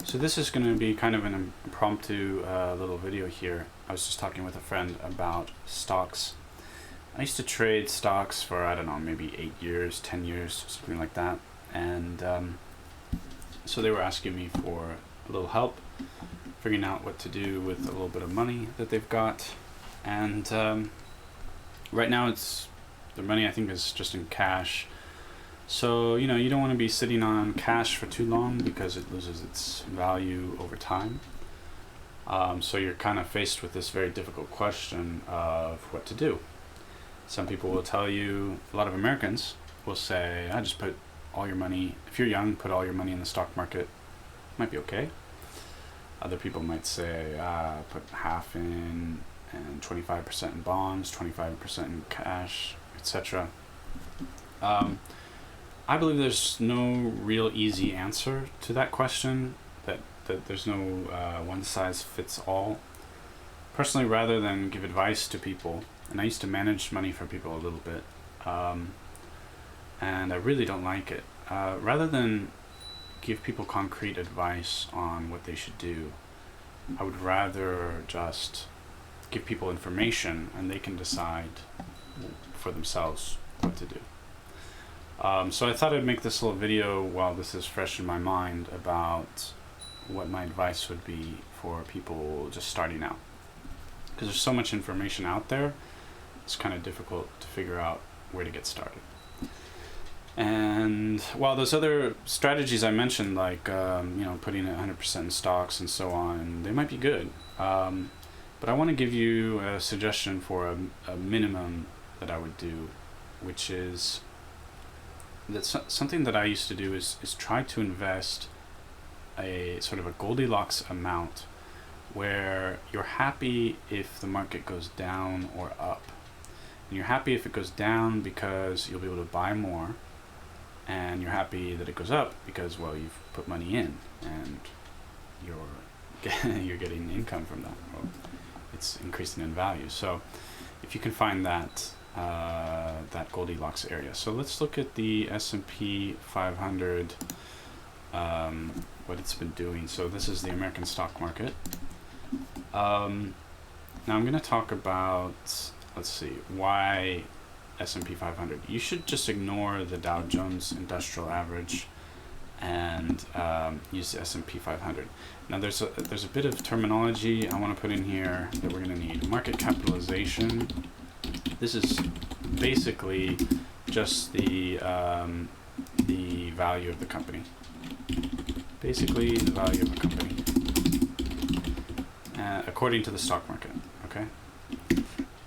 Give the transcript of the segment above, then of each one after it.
So this is going to be kind of an impromptu little video here. I was just talking with a friend about stocks. I used to trade stocks for, I don't know, maybe 8 years, 10 years, something like that. And so they were asking me for a little help figuring out what to do with a little bit of money that they've got. And right now the money I think is just in cash. So, you know, you don't want to be sitting on cash for too long because it loses its value over time. So you're kind of faced with this very difficult question of what to do. Some people will tell you, a lot of Americans will say, I just put all your money, if you're young, put all your money in the stock market. Might be okay. Other people might say, put half in and 25% in bonds, 25% in cash, etc. I believe there's no real easy answer to that question, that there's no one size fits all. Personally, rather than give advice to people, and I used to manage money for people a little bit, and I really don't like it. Rather than give people concrete advice on what they should do, I would rather just give people information and they can decide for themselves what to do. So I thought I'd make this little video while this is fresh in my mind about what my advice would be for people just starting out. Because there's so much information out there, it's kind of difficult to figure out where to get started. And while those other strategies I mentioned, like putting it 100% in stocks and so on, they might be good. But I want to give you a suggestion for a minimum that I would do, which is something that I used to do is try to invest a sort of a Goldilocks amount where you're happy if the market goes down or up. And you're happy if it goes down because you'll be able to buy more, and you're happy that it goes up because, well, you've put money in and you're getting income from that. Well, it's increasing in value. So if you can find that Goldilocks area. So let's look at the S&P 500, what it's been doing. So this is the American stock market. Now I'm going to talk about, let's see, why S&P 500. You should just ignore the Dow Jones Industrial Average and use the S&P 500. Now there's a bit of terminology I want to put in here that we're going to need. Market capitalization. This is basically just the value of the company. Basically, the value of a company according to the stock market. Okay.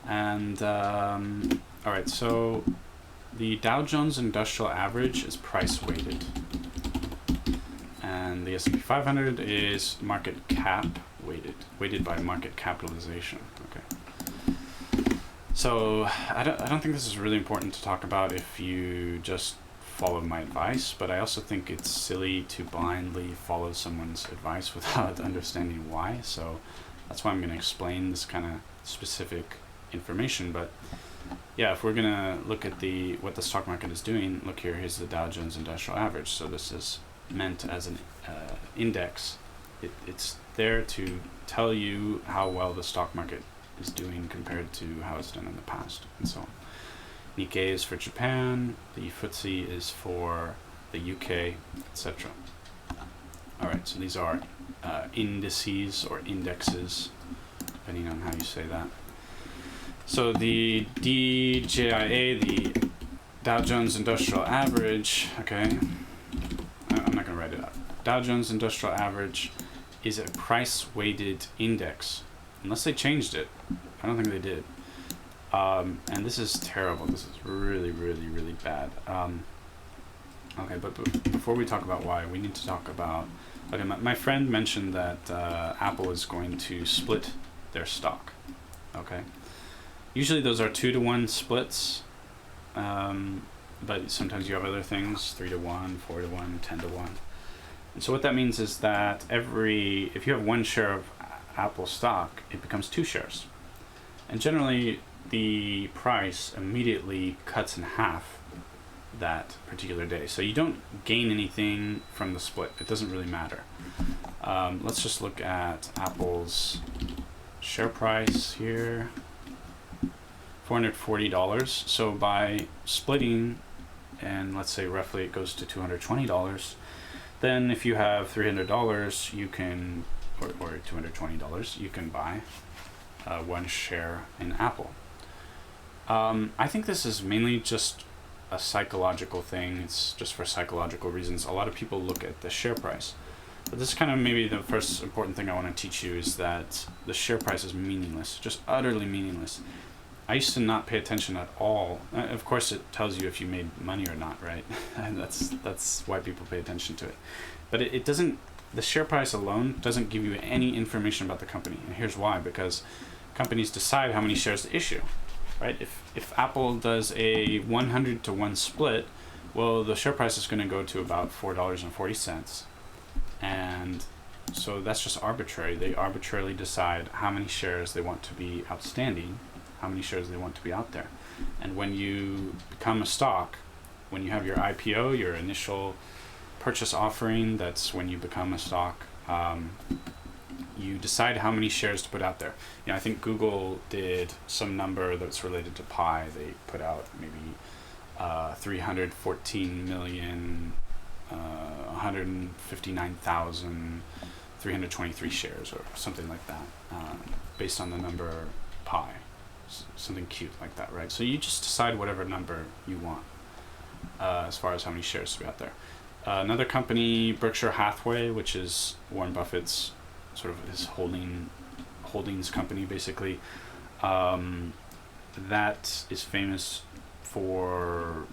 And all right. So the Dow Jones Industrial Average is price weighted, and the S&P 500 is market cap weighted by market capitalization. Okay. So I don't think this is really important to talk about if you just follow my advice, but I also think it's silly to blindly follow someone's advice without understanding why. So that's why I'm going to explain this kind of specific information. But yeah, if we're going to look at what the stock market is doing, look here, here's the Dow Jones Industrial Average. So this is meant as an index. It's there to tell you how well the stock market is doing compared to how it's done in the past, and so on. Nikkei is for Japan, the FTSE is for the UK, etc. Alright, so these are indices or indexes, depending on how you say that. So the DJIA, the Dow Jones Industrial Average, okay, I'm not going to write it out. Dow Jones Industrial Average is a price-weighted index. Unless they changed it. I don't think they did. And this is terrible. This is really, really, really bad. Okay, but before we talk about why, we need to talk about... Okay, my friend mentioned that Apple is going to split their stock. Okay. Usually those are 2-to-1 splits. But sometimes you have other things, 3-to-1, 4-to-1, 10-to-1. And so what that means is that if you have one share of Apple stock, it becomes 2 shares. And generally, the price immediately cuts in half that particular day. So you don't gain anything from the split. It doesn't really matter. Let's just look at Apple's share price here. $440. So by splitting, and let's say roughly it goes to $220, then if you have $300, you can, or $220, you can buy one share in Apple. I think this is mainly just a psychological thing. It's just for psychological reasons. A lot of people look at the share price. But this is kind of maybe the first important thing I want to teach you, is that the share price is meaningless, just utterly meaningless. I used to not pay attention at all. Of course, it tells you if you made money or not, right? that's why people pay attention to it. But it doesn't. The share price alone doesn't give you any information about the company, and here's why: because companies decide how many shares to issue, right? If Apple does a 100-to-1 split, well, the share price is going to go to about $4.40, and so that's just arbitrary. They arbitrarily decide how many shares they want to be outstanding, how many shares they want to be out there. And when you become a stock, when you have your IPO, your initial purchase offering, that's when you become a stock, you decide how many shares to put out there. I think Google did some number that's related to pi. They put out maybe 314 million 159,323 shares or something like that, based on the number pi, something cute like that, right? So you just decide whatever number you want as far as how many shares to be out there. Another company, Berkshire Hathaway, which is Warren Buffett's sort of his holdings company, basically, that is famous for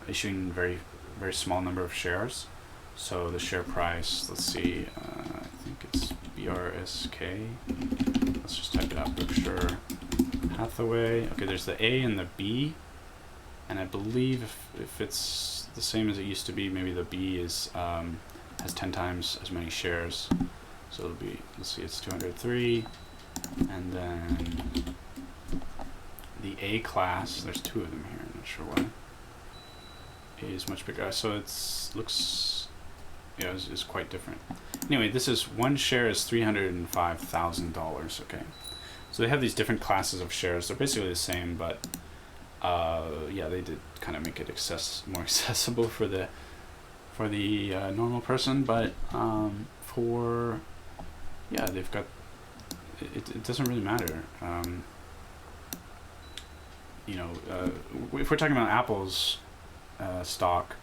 issuing very small number of shares. So the share price, let's see, I think it's BRSK. Let's just type it out, Berkshire Hathaway. Okay, there's the A and the B, and I believe if it's the same as it used to be, maybe the B is has 10 times as many shares. So it'll be, let's see, it's 203, and then the A class, there's two of them here, I'm not sure why. A is much bigger, so it's looks, yeah, is quite different. Anyway, this is one share is $305,000. Okay, so they have these different classes of shares. They're basically the same, but yeah, they did kind of make it more accessible for the normal person. But yeah, they've got it doesn't really matter. If we're talking about Apple's stock,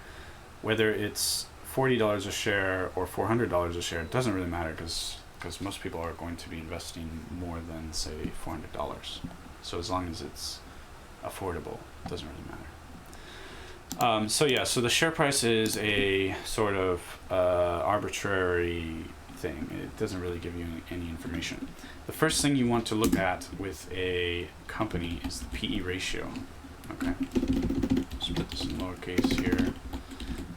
whether it's $40 a share or $400 a share, it doesn't really matter, because most people are going to be investing more than, say, $400. So as long as it's affordable, it doesn't really matter. So the share price is a sort of arbitrary thing. It doesn't really give you any information. The first thing you want to look at with a company is the PE ratio. Okay, let's put this in lowercase here,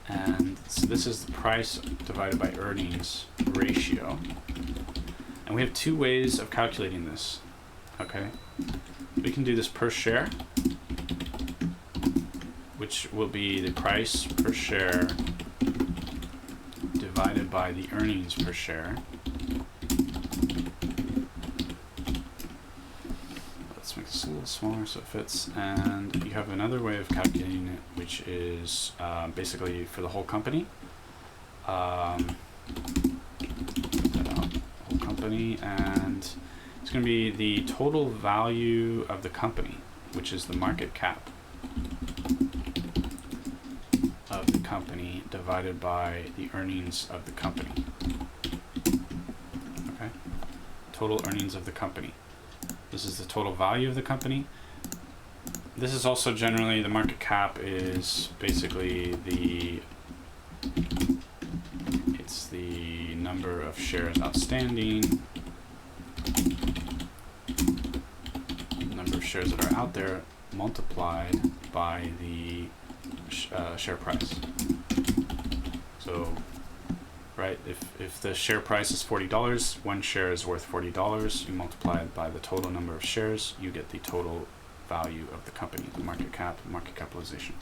and so this is the price divided by earnings ratio, and we have two ways of calculating this. Okay, we can do this per share, which will be the price per share divided by the earnings per share. Let's make this a little smaller so it fits. And you have another way of calculating it, which is basically for the whole company. Whole company, and it's going to be the total value of the company, which is the market cap of the company divided by the earnings of the company. Okay, total earnings of the company. This is the total value of the company. This is also generally, the market cap is basically it's the number of shares outstanding, number of shares that are out there multiplied by the share price. So, right, if the share price is $40, one share is worth $40, you multiply it by the total number of shares, you get the total value of the company, the market capitalization.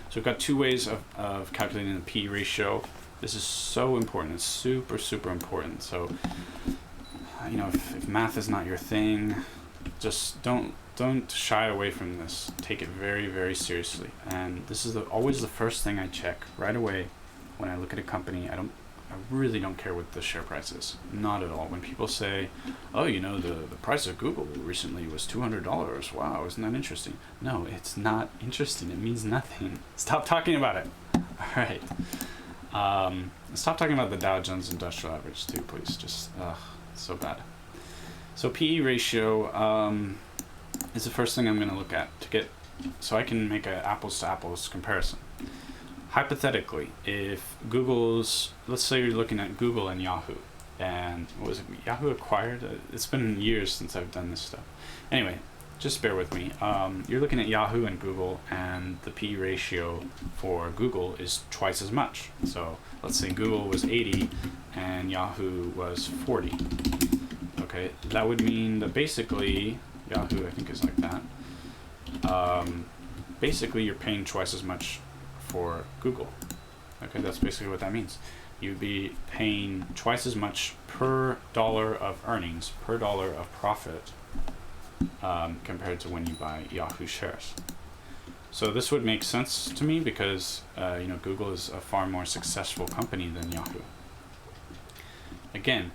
So we've got two ways of calculating the P ratio. This is so important. It's super, super important. So, if math is not your thing, just don't shy away from this. Take it very, very seriously. And this is always the first thing I check right away when I look at a company. I really don't care what the share price is. Not at all. When people say, oh, the price of Google recently was $200. Wow, isn't that interesting? No, it's not interesting. It means nothing. Stop talking about it. All right. Stop talking about the Dow Jones Industrial Average too, please. Just, so bad. So PE ratio is the first thing I'm going to look at so I can make an apples to apples comparison. Hypothetically, if let's say you're looking at Google and Yahoo, and what was it, Yahoo acquired? It's been years since I've done this stuff. Anyway, just bear with me. You're looking at Yahoo and Google, and the PE ratio for Google is twice as much. So let's say Google was 80 and Yahoo was 40. Okay, that would mean that basically, Yahoo I think is like that. Basically you're paying twice as much for Google. Okay, that's basically what that means. You'd be paying twice as much per dollar of earnings, per dollar of profit, compared to when you buy Yahoo shares. So this would make sense to me because Google is a far more successful company than Yahoo. Again,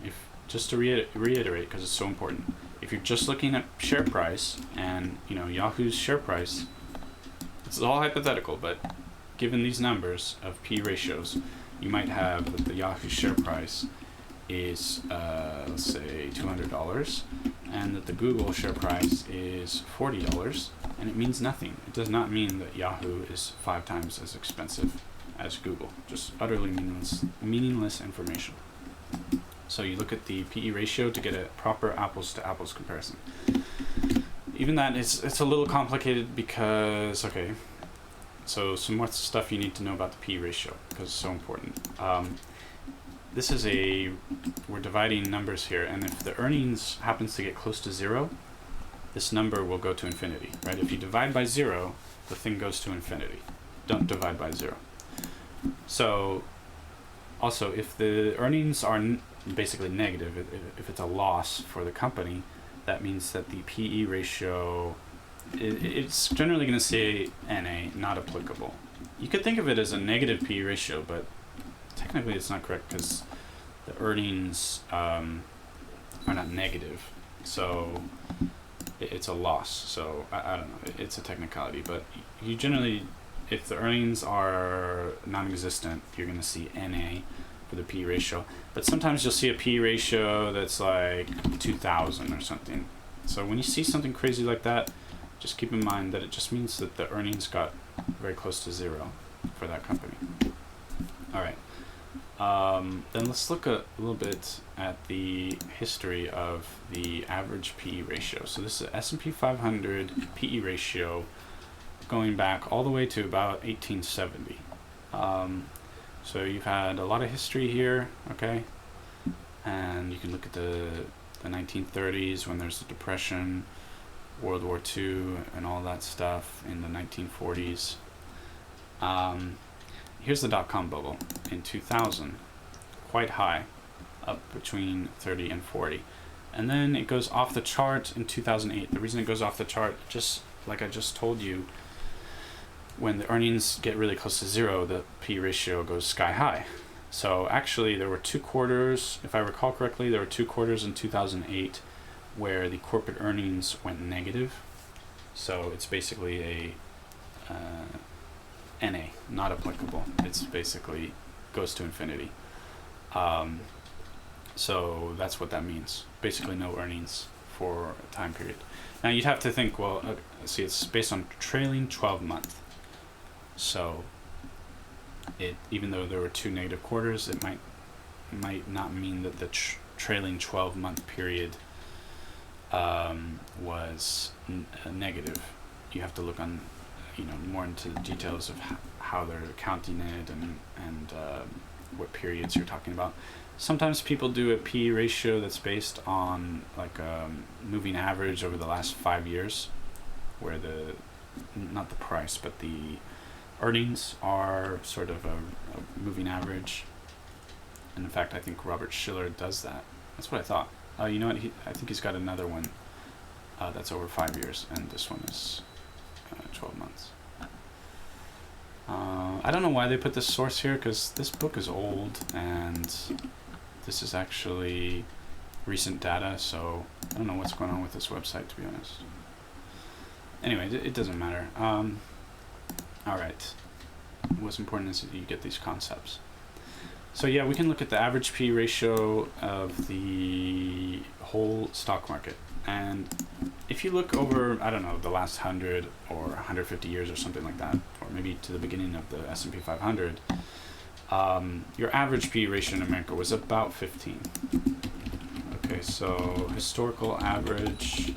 just to reiterate, because it's so important, if you're just looking at share price and Yahoo's share price, it's all hypothetical, but given these numbers of P ratios, you might have that the Yahoo share price is let's say $200, and that the Google share price is $40, and it means nothing. It does not mean that Yahoo is 5 times as expensive as Google. Just utterly meaningless information. So you look at the PE ratio to get a proper apples to apples comparison. Even that it's a little complicated because, okay, so some more stuff you need to know about the PE ratio because it's so important. This is we're dividing numbers here, and if the earnings happens to get close to 0, this number will go to infinity, right? If you divide by 0, the thing goes to infinity. Don't divide by 0. So also, if the earnings are basically negative, if it's a loss for the company, that means that the PE ratio, it's generally going to say NA, not applicable. You could think of it as a negative PE ratio, but technically it's not correct because the earnings are not negative. So it's a loss. So I don't know, it's a technicality, but you generally, if the earnings are non-existent, you're going to see NA for the P ratio. But sometimes you'll see a P ratio that's like 2,000 or something. So when you see something crazy like that, just keep in mind that it just means that the earnings got very close to 0 for that company. All right. Then let's look a little bit at the history of the average PE ratio. So this is S&P 500 PE ratio going back all the way to about 1870. So you've had a lot of history here, okay? And you can look at the 1930s when there's the Depression, World War II, and all that stuff in the 1940s. Here's the dot-com bubble in 2000, quite high, up between 30 and 40. And then it goes off the chart in 2008. The reason it goes off the chart, just like I just told you, when the earnings get really close to 0, the P ratio goes sky high. So actually there were 2 quarters, if I recall correctly, there were 2 quarters in 2008 where the corporate earnings went negative. So it's basically a NA, not applicable. It's basically goes to infinity. So that's what that means. Basically no earnings for a time period. Now you'd have to think, well, see, it's based on trailing 12 month. So even though there were 2 negative quarters, it might not mean that the trailing 12-month period was negative. You have to look on, more into the details of how they're counting it and what periods you're talking about. Sometimes people do a P ratio that's based on like a moving average over the last 5 years, where not the price, but the earnings are sort of a moving average And in fact, I think Robert Shiller does that. That's what I thought. You know what? I think he's got another one that's over 5 years, and this one is 12 months. I don't know why they put this source here, because this book is old, and this is actually recent data, so I don't know what's going on with this website, to be honest. Anyway, it doesn't matter. Alright. What's important is that you get these concepts. So yeah, we can look at the average P ratio of the whole stock market. And if you look over, I don't know, the last 100 or 150 years or something like that, or maybe to the beginning of the S&P 500, your average P ratio in America was about 15. Okay, so historical average,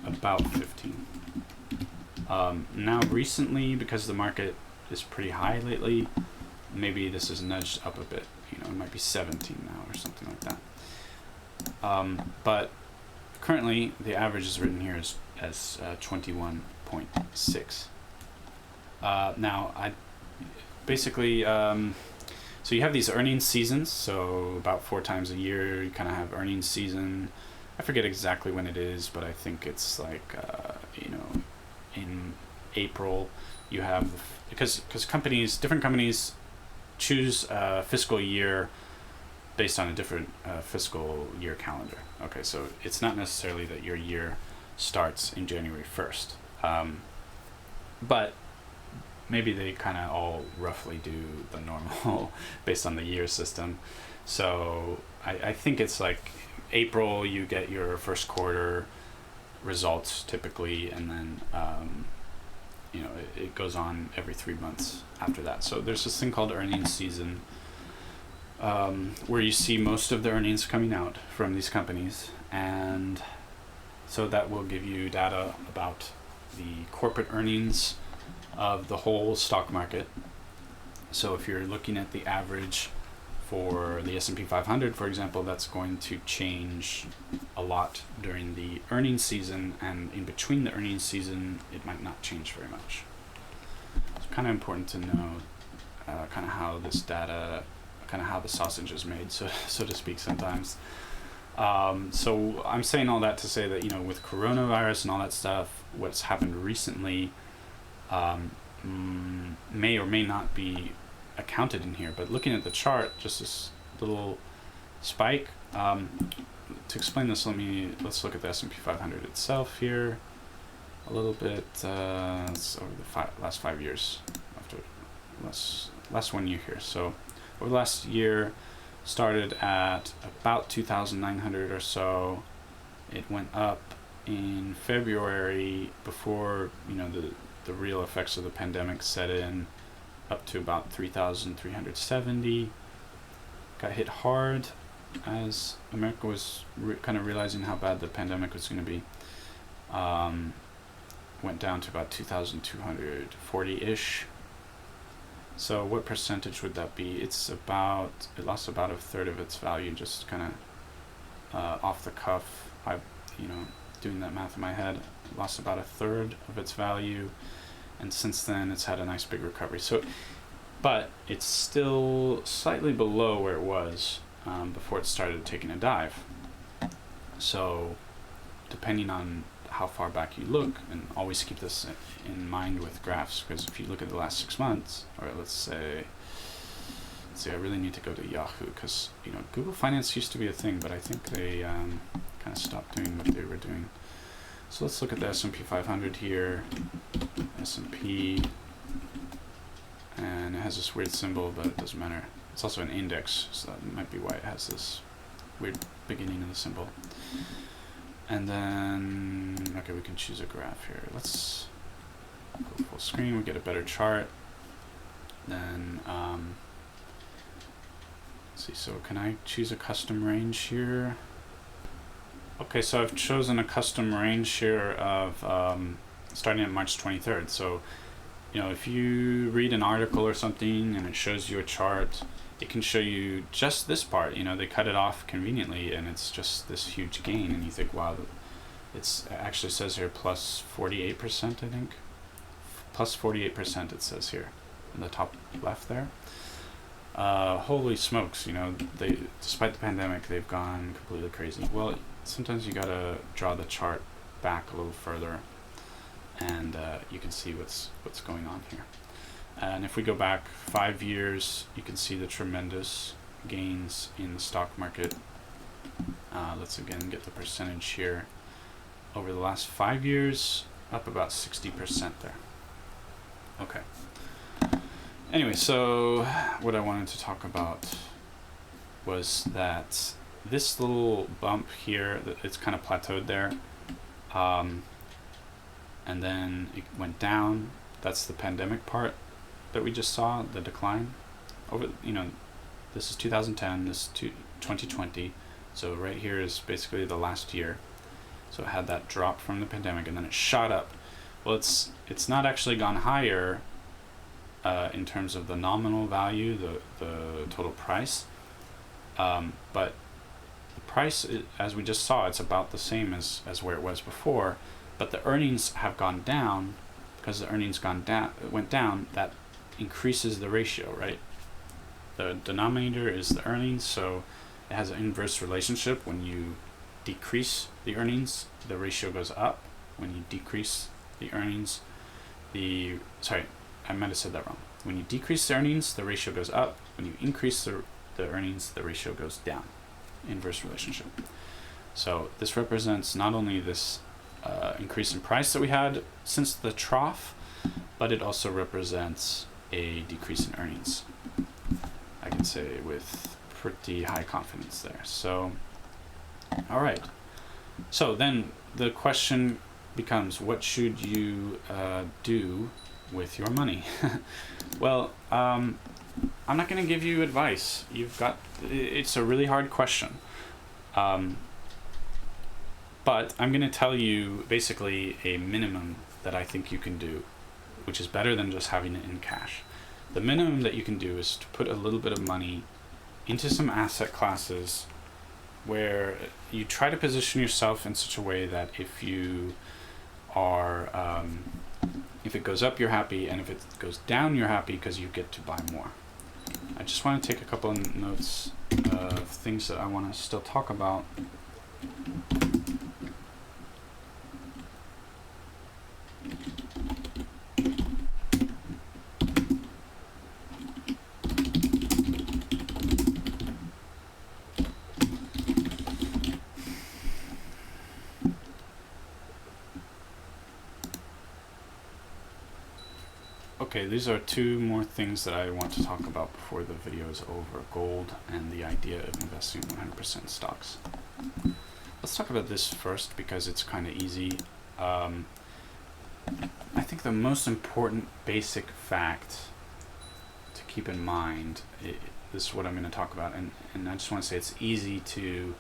about 15. Now recently, because the market is pretty high lately, maybe this is nudged up a bit. You know, it might be 17 now or something like that. But currently, the average is written here as 21.6. Now, basically, so you have these earnings seasons. So about 4 times a year, you kind of have earnings season. I forget exactly when it is, but I think it's like in April. You have, because different companies choose a fiscal year based on a different fiscal year calendar. Okay, so it's not necessarily that your year starts in January 1st, but maybe they kind of all roughly do the normal based on the year system. So I think it's like April, you get your first quarter results typically, and then it goes on every 3 months after that. So there's this thing called earnings season, where you see most of the earnings coming out from these companies, and so that will give you data about the corporate earnings of the whole stock market. So if you're looking at the average for the S&P 500, for example, that's going to change a lot during the earnings season, and in between the earnings season, it might not change very much. It's kind of important to know kind of how this data, kind of how the sausage is made, so to speak, sometimes. So I'm saying all that to say that, with coronavirus and all that stuff, what's happened recently may or may not be accounted in here. But looking at the chart, just this little spike. To explain this, let's look at the S&P 500 itself here a little bit. It's over the last 5 years, after last 1 year here. So over the last year, started at about 2,900 or so. It went up in February, before the real effects of the pandemic set in, up to about 3,370. Got hit hard as America was kind of realizing how bad the pandemic was going to be. Went down to about 2,240-ish. So what percentage would that be? It lost about a third of its value, just kind of off the cuff. Doing that math in my head, lost about a third of its value, and since then it's had a nice big recovery. So, but it's still slightly below where it was before it started taking a dive. So, depending on how far back you look, and always keep this in mind with graphs, because if you look at the last 6 months, or let's say I really need to go to Yahoo, because Google Finance used to be a thing, but I think they kind of stopped doing what they were doing. So let's look at the S&P 500 here. S&P, and it has this weird symbol, but it doesn't matter. It's also an index, so that might be why it has this weird beginning of the symbol. And then, okay, we can choose a graph here. Let's go full screen, we get a better chart. Then, let's see, so can I choose a custom range here? Okay, so I've chosen a custom range here of starting at March 23rd. So, if you read an article or something and it shows you a chart, it can show you just this part. They cut it off conveniently, and it's just this huge gain, and you think, wow, it actually says here plus 48%, I think. Plus 48% it says here in the top left there. holy smokes, they, despite the pandemic, they've gone completely crazy. Well, sometimes you gotta draw the chart back a little further, and you can see what's going on here. And if we go back 5 years, you can see the tremendous gains in the stock market. Let's again get the percentage here. Over the last 5 years, up about 60% there. Okay. Anyway, so what I wanted to talk about was that this little bump here, it's kind of plateaued there. And then it went down. That's the pandemic part that we just saw, the decline. This is 2010, this is 2020. So right here is basically the last year. So it had that drop from the pandemic, and then it shot up. Well, it's not actually gone higher in terms of the nominal value, the total price. But the price, as we just saw, it's about the same as where it was before. But the earnings have gone down. Because the earnings went down, that increases the ratio, right? The denominator is the earnings, so it has an inverse relationship. When you decrease the earnings, the ratio goes up. When you decrease the earnings, I might have said that wrong. When you decrease the earnings, the ratio goes up. When you increase the earnings, the ratio goes down. Inverse relationship. So this represents not only this increase in price that we had since the trough, but it also represents a decrease in earnings. I can say with pretty high confidence there. So, all right. So then the question becomes, what should you do with your money? Well, I'm not going to give you advice. It's a really hard question. But I'm going to tell you basically a minimum that I think you can do, which is better than just having it in cash. The minimum that you can do is to put a little bit of money into some asset classes where you try to position yourself in such a way that if you are, if it goes up, you're happy, and if it goes down, you're happy because you get to buy more. I just want to take a couple of notes of things that I want to still talk about. Okay, these are two more things that I want to talk about before the video is over. Gold and the idea of investing 100% stocks. Let's talk about this first because it's kind of easy. I think the most important basic fact to keep in mind, this is what I'm going to talk about, and I just want to say it's easy to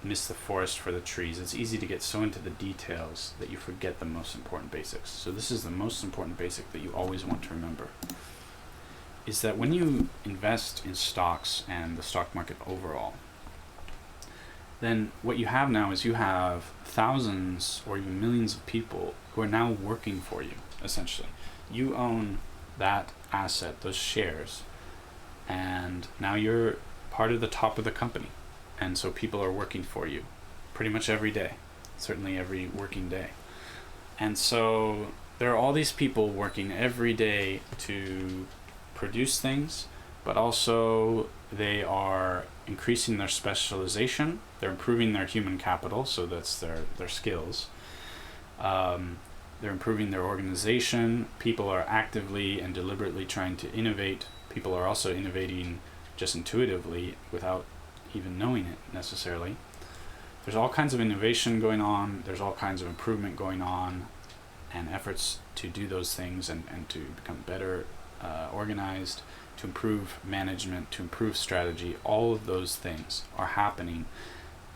miss the forest for the trees. It's easy to get so into the details that you forget the most important basics. So this is the most important basic that you always want to remember, is that when you invest in stocks and the stock market overall, then what you have now is you have thousands or even millions of people who are now working for you, essentially. You own that asset, those shares, and now you're part of the top of the company. And so people are working for you pretty much every day, certainly every working day. And so there are all these people working every day to produce things, but also they are increasing their specialization. They're improving their human capital, so that's their skills. They're improving their organization. People are actively and deliberately trying to innovate. People are also innovating just intuitively without even knowing it necessarily. There's all kinds of innovation going on. There's all kinds of improvement going on, and efforts to do those things and to become better organized, to improve management, to improve strategy. All of those things are happening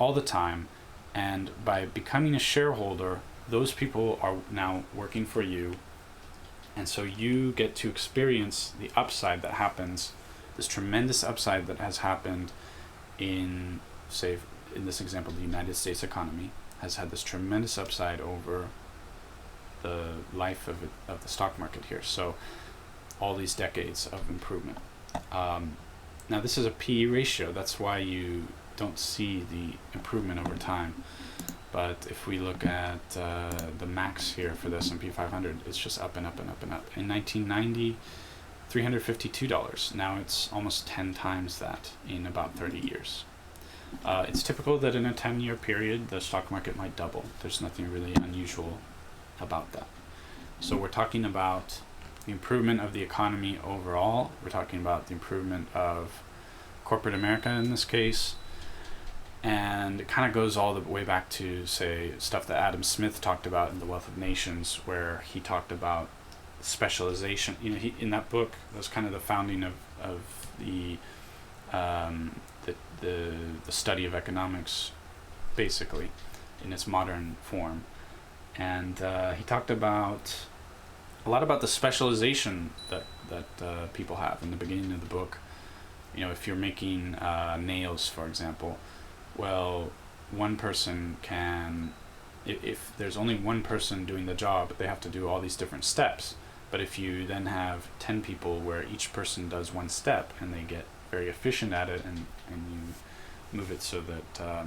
all the time, and by becoming a shareholder, those people are now working for you, and so you get to experience the upside that happens, this tremendous upside that has happened in, say, in this example, the United States economy has had this tremendous upside over the life of the stock market here. So all these decades of improvement. Now this is a P/E ratio. That's why you don't see the improvement over time. But if we look at the max here for the S&P 500, it's just up and up and up and up. In 1990, $352. Now it's almost 10 times that in about 30 years. It's typical that in a 10-year period, the stock market might double. There's nothing really unusual about that. So we're talking about the improvement of the economy overall. We're talking about the improvement of corporate America in this case. And it kind of goes all the way back to, say, stuff that Adam Smith talked about in The Wealth of Nations, where he talked about specialization. You know, in that book, that was kind of the founding of the study of economics, basically, in its modern form. And he talked about a lot about the specialization that people have in the beginning of the book. You know, if you're making nails, for example, well, one person can, if there's only one person doing the job, they have to do all these different steps. But if you then have 10 people where each person does one step and they get very efficient at it, and you move it so that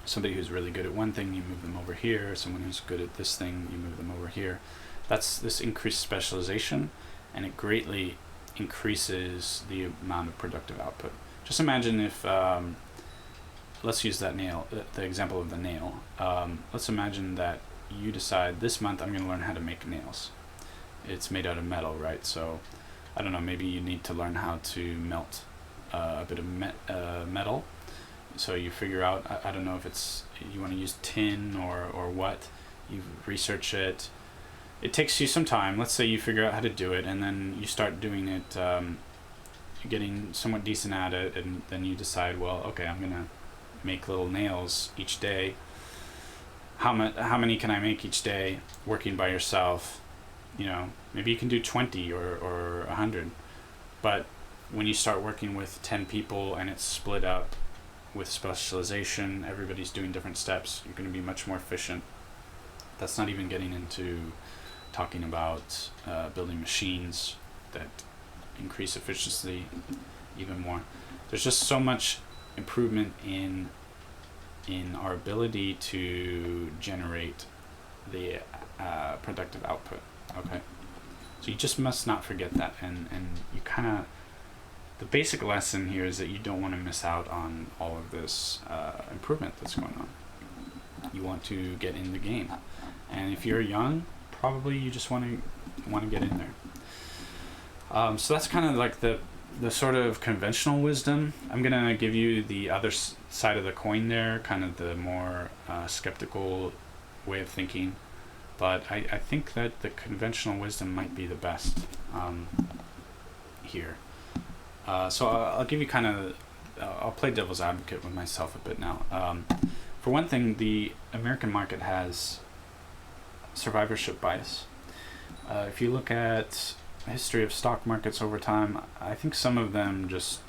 somebody who's really good at one thing, you move them over here, someone who's good at this thing, you move them over here. That's this increased specialization, and it greatly increases the amount of productive output. Just imagine if, let's use that nail, the example of the nail. Let's imagine that you decide this month I'm going to learn how to make nails. It's made out of metal, right? So, I don't know, maybe you need to learn how to melt a bit of metal. So you figure out, I don't know if it's, you want to use tin or what, you research it. It takes you some time. Let's say you figure out how to do it, and then you start doing it, you're getting somewhat decent at it, and then you decide, well, okay, I'm going to make little nails each day. How many can I make each day working by yourself? You know, maybe you can do 20 or 100. But when you start working with 10 people and it's split up with specialization, everybody's doing different steps, you're going to be much more efficient. That's not even getting into talking about building machines that increase efficiency even more. There's just so much improvement in our ability to generate the productive output. Okay, so you just must not forget that, and you kind of, the basic lesson here is that you don't want to miss out on all of this improvement that's going on. You want to get in the game, and if you're young, probably you just want to get in there. So that's kind of like the sort of conventional wisdom. I'm gonna give you the other side of the coin there, kind of the more skeptical way of thinking. But I think that the conventional wisdom might be the best here. So I'll give you kind of, I'll play devil's advocate with myself a bit now. For one thing, the American market has survivorship bias. If you look at the history of stock markets over time, I think some of them just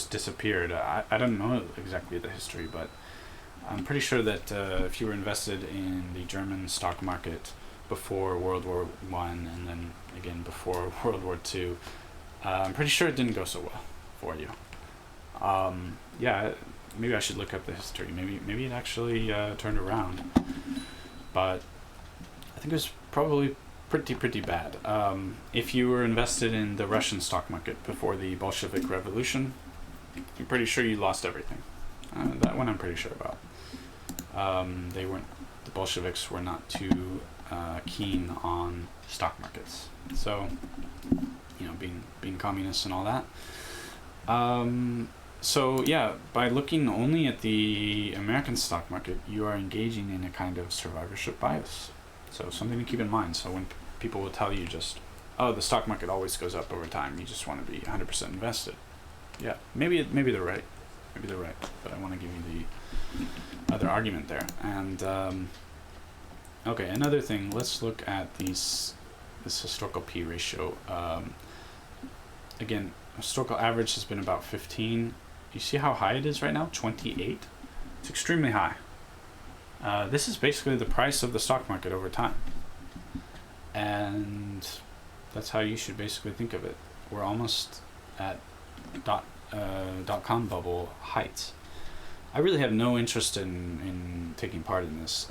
disappeared. I don't know exactly the history, but I'm pretty sure that if you were invested in the German stock market before World War I and then again before World War II, I'm pretty sure it didn't go so well for you. Yeah, maybe I should look up the history. Maybe it actually turned around, but I think it was probably pretty bad. If you were invested in the Russian stock market before the Bolshevik Revolution, I'm pretty sure you lost everything. That one I'm pretty sure about. The Bolsheviks were not too keen on stock markets. So, you know, being communists and all that. So yeah, by looking only at the American stock market, you are engaging in a kind of survivorship bias. So something to keep in mind. So when people will tell you just, oh, the stock market always goes up over time, you just want to be 100% invested. Yeah, maybe they're right. Maybe they're right, but I want to give you the other argument there. And okay, another thing. Let's look at this historical P ratio. Again, historical average has been about 15. You see how high it is right now? 28. It's extremely high. This is basically the price of the stock market over time, and that's how you should basically think of it. We're almost at dot-com bubble heights. I really have no interest in taking part in this.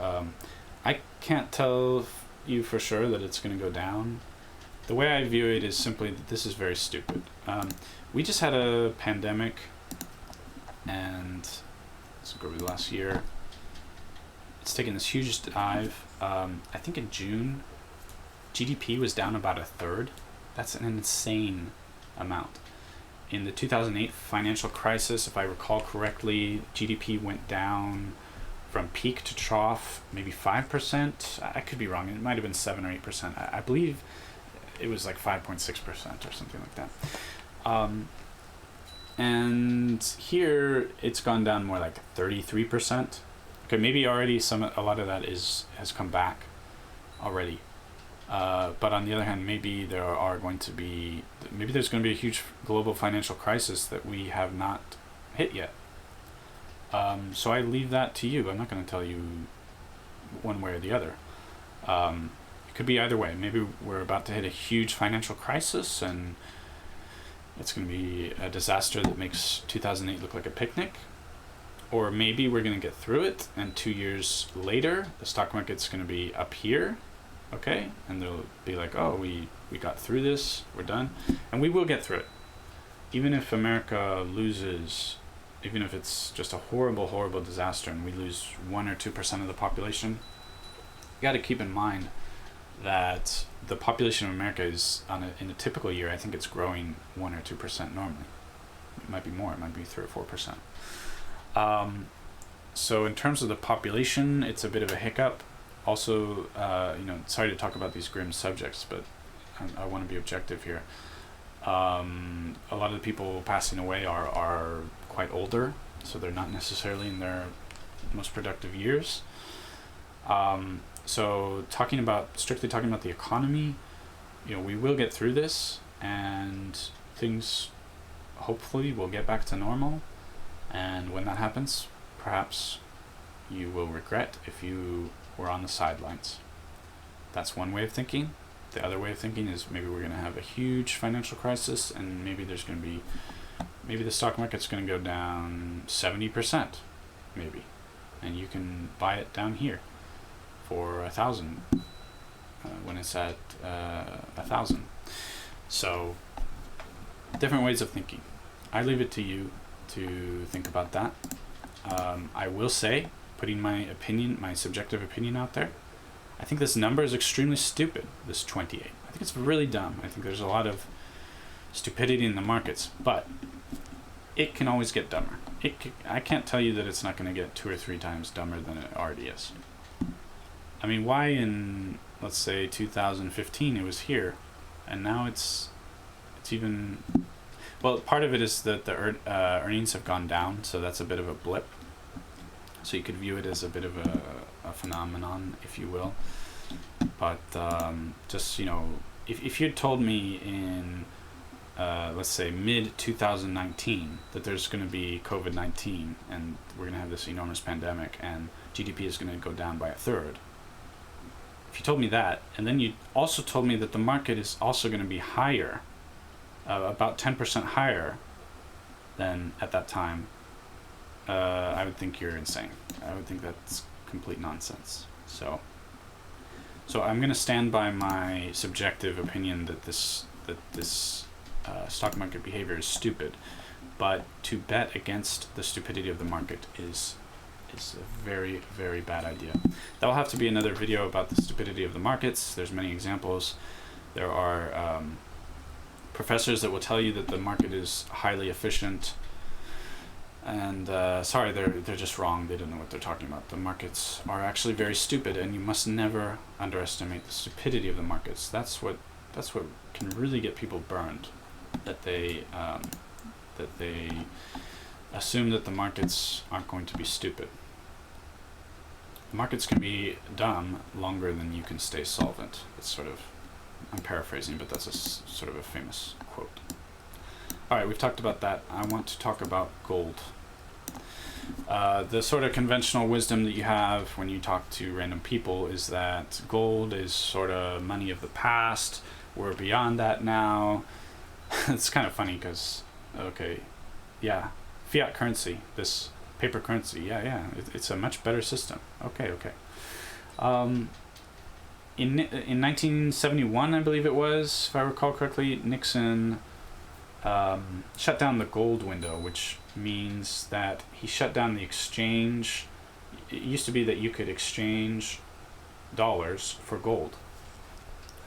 I can't tell you for sure that it's going to go down. The way I view it is simply that this is very stupid. We just had a pandemic, and let's go over the last year. It's taken this huge dive. I think in June, GDP was down about a third. That's an insane amount. In the 2008 financial crisis, if I recall correctly, GDP went down from peak to trough, maybe 5%. I could be wrong. It might have been 7 or 8%. I believe it was like 5.6% or something like that. And here it's gone down more like 33%. Okay, maybe already a lot of that has come back already. But on the other hand, maybe there's going to be a huge global financial crisis that we have not hit yet. So I leave that to you. I'm not going to tell you one way or the other. It could be either way. Maybe we're about to hit a huge financial crisis and it's going to be a disaster that makes 2008 look like a picnic. Or maybe we're going to get through it and 2 years later, the stock market's going to be up here. Okay, and they'll be like, oh, we got through this, we're done. And we will get through it. Even if America loses, even if it's just a horrible, horrible disaster and we lose 1 or 2% of the population, you got to keep in mind that the population of America is, in a typical year, I think it's growing 1 or 2% normally. It might be more, it might be 3 or 4%. So in terms of the population, it's a bit of a hiccup. Also, sorry to talk about these grim subjects, but I want to be objective here. A lot of the people passing away are quite older, so they're not necessarily in their most productive years. So strictly talking about the economy, we will get through this, and things hopefully will get back to normal. And when that happens, perhaps you will regret if you were on the sidelines. That's one way of thinking. The other way of thinking is maybe we're going to have a huge financial crisis, and maybe the stock market's going to go down 70%, maybe, and you can buy it down here for 1,000 when it's at 1,000. So different ways of thinking. I leave it to you to think about that. I will say, putting my subjective opinion out there, I think this number is extremely stupid, this 28. I think it's really dumb. I think there's a lot of stupidity in the markets, but it can always get dumber. I can't tell you that it's not going to get 2 or 3 times dumber than it already is. I mean, why in, let's say, 2015 it was here, and now it's even... Well, part of it is that the earnings have gone down, so that's a bit of a blip. So you could view it as a bit of a phenomenon, if you will. But just, if you'd told me in, let's say, mid-2019 that there's going to be COVID-19 and we're going to have this enormous pandemic and GDP is going to go down by a third, if you told me that, and then you also told me that the market is also going to be higher, about 10% higher than at that time, I would think you're insane. I would think that's complete nonsense. So I'm going to stand by my subjective opinion that this stock market behavior is stupid, but to bet against the stupidity of the market is a very, very bad idea. That will have to be another video about the stupidity of the markets. There's many examples. There are professors that will tell you that the market is highly efficient, and sorry, they're just wrong. They don't know what they're talking about. The markets are actually very stupid, and you must never underestimate the stupidity of the markets. That's what can really get people burned, that they assume that the markets aren't going to be stupid. The markets can be dumb longer than you can stay solvent. It's sort of, I'm paraphrasing, but that's sort of a famous quote. All right, we've talked about that. I want to talk about gold. The sort of conventional wisdom that you have when you talk to random people is that gold is sort of money of the past. We're beyond that now. It's kind of funny because, okay, yeah, fiat currency, this paper currency. Yeah, it's a much better system. Okay. In 1971, I believe it was, if I recall correctly, Nixon shut down the gold window, which means that he shut down the exchange. It used to be that you could exchange dollars for gold.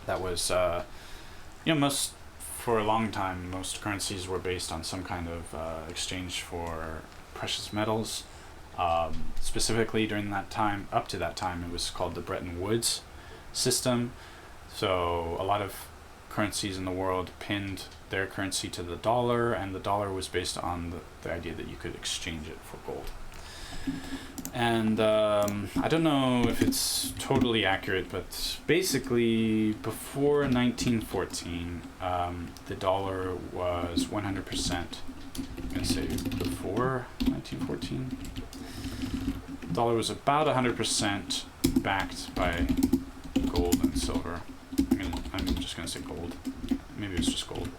That was, for a long time, most currencies were based on some kind of exchange for precious metals. Specifically during that time, up to that time, it was called the Bretton Woods system. So a lot of currencies in the world pinned their currency to the dollar, and the dollar was based on the idea that you could exchange it for gold. And I don't know if it's totally accurate, but basically before 1914, the dollar was 100%. I'm going to say before 1914, the dollar was about 100% backed by gold and silver. I'm just going to say gold. Maybe it was just gold.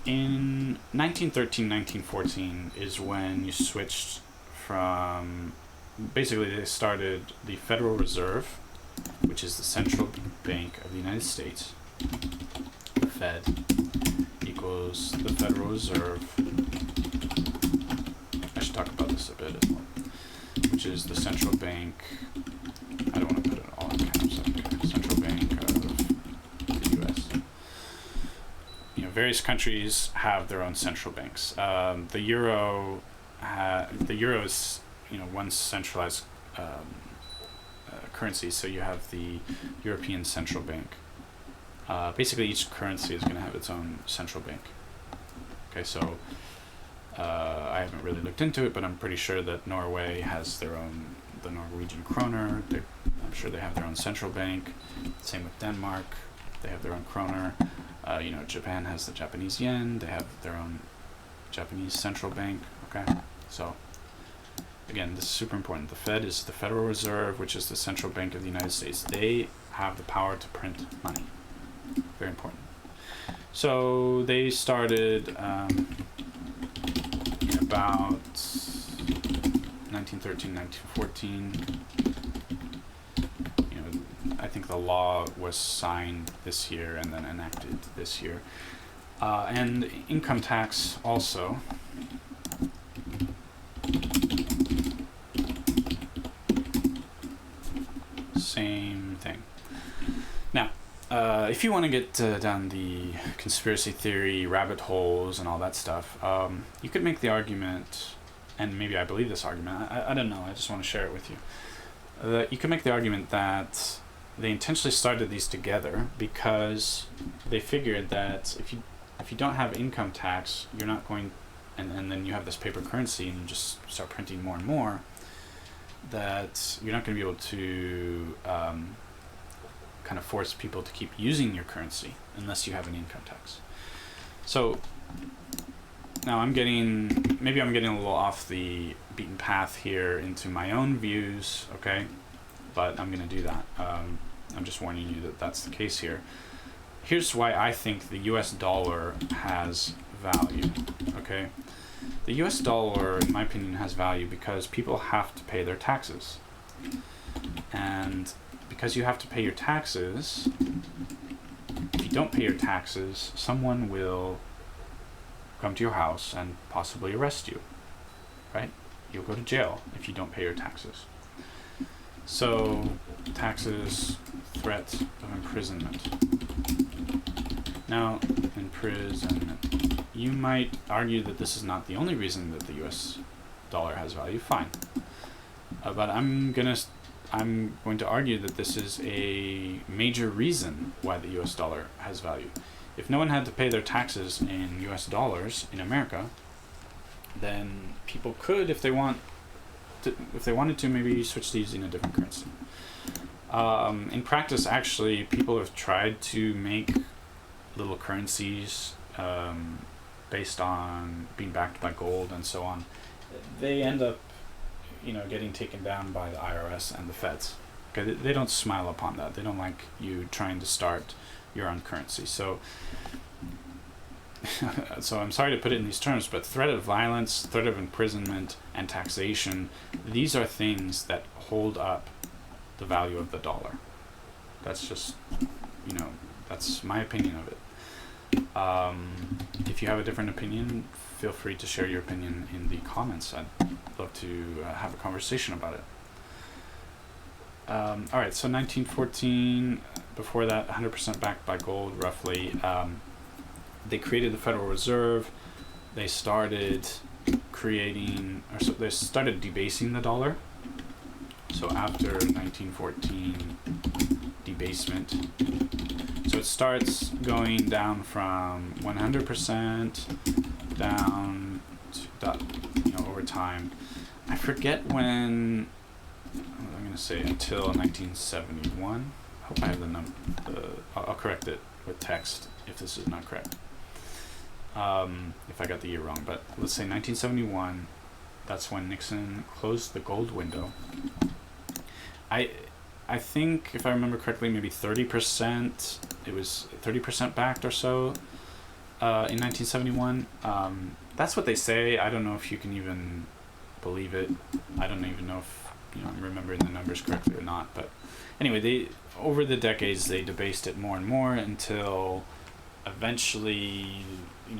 In 1913, 1914 is when you switched from, basically they started the Federal Reserve, which is the central bank of the United States. The Fed equals the Federal Reserve. I should talk about this a bit as well. Which is the central bank. I don't want to put it all in caps. Okay. Central bank of the U.S. Various countries have their own central banks. The euro is one centralized currency. So you have the European Central Bank. Basically, each currency is going to have its own central bank. Okay, so I haven't really looked into it, but I'm pretty sure that Norway has their own, the Norwegian kroner. I'm sure they have their own central bank. Same with Denmark. They have their own kroner. Japan has the Japanese yen. They have their own Japanese central bank. Okay, so again, this is super important. The Fed is the Federal Reserve, which is the central bank of the United States. They have the power to print money. Very important. So they started in about 1913, 1914. I think the law was signed this year and then enacted this year. And income tax also. Same thing. Now, if you want to get down the conspiracy theory rabbit holes and all that stuff, you could make the argument, and maybe I believe this argument, I don't know, I just want to share it with you. You could make the argument that they intentionally started these together because they figured that if you don't have income tax, you're not going, and then you have this paper currency and you just start printing more and more, that you're not going to be able to kind of force people to keep using your currency unless you have an income tax. So now maybe I'm getting a little off the beaten path here into my own views, okay? But I'm going to do that. I'm just warning you that that's the case here. Here's why I think the US dollar has value, okay? The US dollar, in my opinion, has value because people have to pay their taxes. And because you have to pay your taxes, if you don't pay your taxes, someone will come to your house and possibly arrest you, right? You'll go to jail if you don't pay your taxes. So, taxes, threat of imprisonment. Now, imprisonment. You might argue that this is not the only reason that the US dollar has value. Fine. But I'm going to argue that this is a major reason why the US dollar has value. If no one had to pay their taxes in US dollars in America, then people could, if they wanted to, maybe switch to using a different currency. In practice, actually, people have tried to make little currencies based on being backed by gold and so on. They end up, getting taken down by the IRS and the feds. Okay, they don't smile upon that. They don't like you trying to start your own currency. So so I'm sorry to put it in these terms, but threat of violence, threat of imprisonment, and taxation, these are things that hold up the value of the dollar. That's just, that's my opinion of it. If you have a different opinion, feel free to share your opinion in the comments. I'd love to have a conversation about it. Alright, so 1914, before that, 100% backed by gold, roughly. They created the Federal Reserve. They started they started debasing the dollar. So after 1914, debasement. So it starts going down from 100% down to, over time. I forget when. I'm going to say until 1971. I hope I have the number. I'll correct it with text if this is not correct. If I got the year wrong, but let's say 1971. That's when Nixon closed the gold window. I think, if I remember correctly, maybe 30%. It was 30% backed or so in 1971. That's what they say. I don't know if you can even believe it. I don't even know if I'm remembering the numbers correctly or not. But anyway, over the decades they debased it more and more until eventually,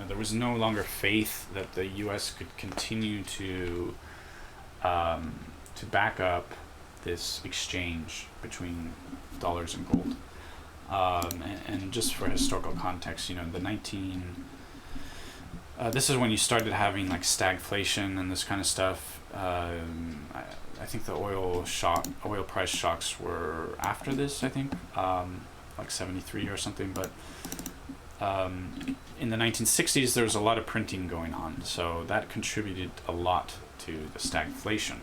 there was no longer faith that the U.S. could continue to back up this exchange between dollars and gold. And just for historical context, this is when you started having like stagflation and this kind of stuff. I think the oil price shocks were after this, I think, like 73 or something. But in the 1960s, there was a lot of printing going on, so that contributed a lot to the stagflation.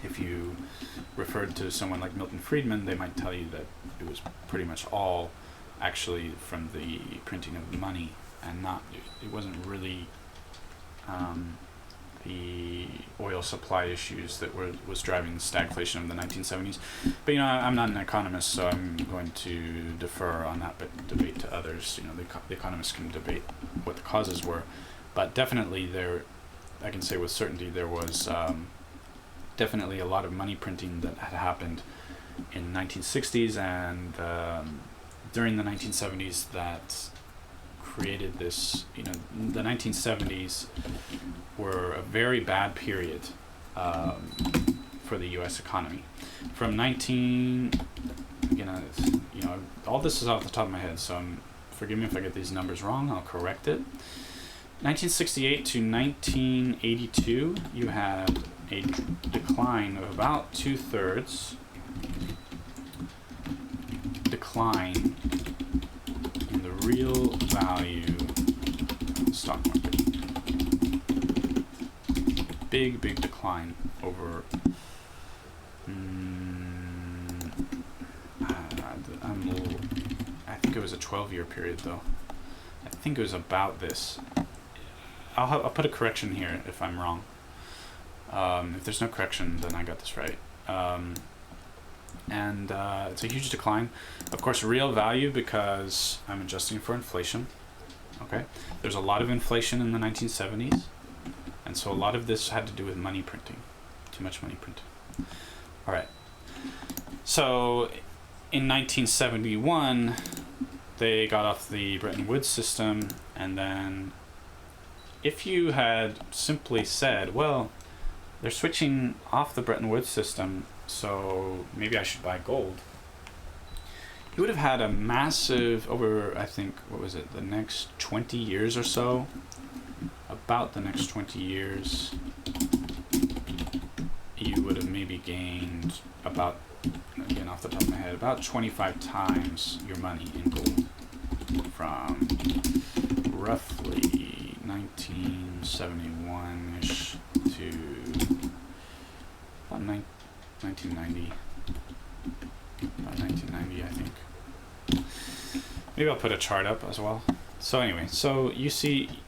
If you referred to someone like Milton Friedman, they might tell you that it was pretty much all actually from the printing of money, and it wasn't really the oil supply issues that was driving the stagflation of the 1970s. But I'm not an economist, so I'm going to defer on that debate to others. The economists can debate what the causes were, but definitely I can say with certainty there was definitely a lot of money printing that had happened in the 1960s and during the 1970s that created this. The 1970s were a very bad period for the U.S. economy. From all this is off the top of my head, so forgive me if I get these numbers wrong, I'll correct it. 1968 to 1982, you had a decline of about 2/3 decline in the real value of the stock market. Big decline over I think it was a 12-year period though. I think it was about this. I'll put a correction here if I'm wrong. If there's no correction, then I got this right. And it's a huge decline. Of course, real value, because I'm adjusting for inflation. Okay, there's a lot of inflation in the 1970s, and so a lot of this had to do with money printing. Too much money printing. All right. So in 1971, they got off the Bretton Woods system, and then if you had simply said, well, they're switching off the Bretton Woods system, so maybe I should buy gold, you would have had a massive, over, I think, the next 20 years or so, about the next 20 years, you would have maybe gained about, again off the top of my head, about 25 times your money in gold from roughly 1971-ish to about 1990. About 1990, I think. Maybe I'll put a chart up as well. So anyway, so you see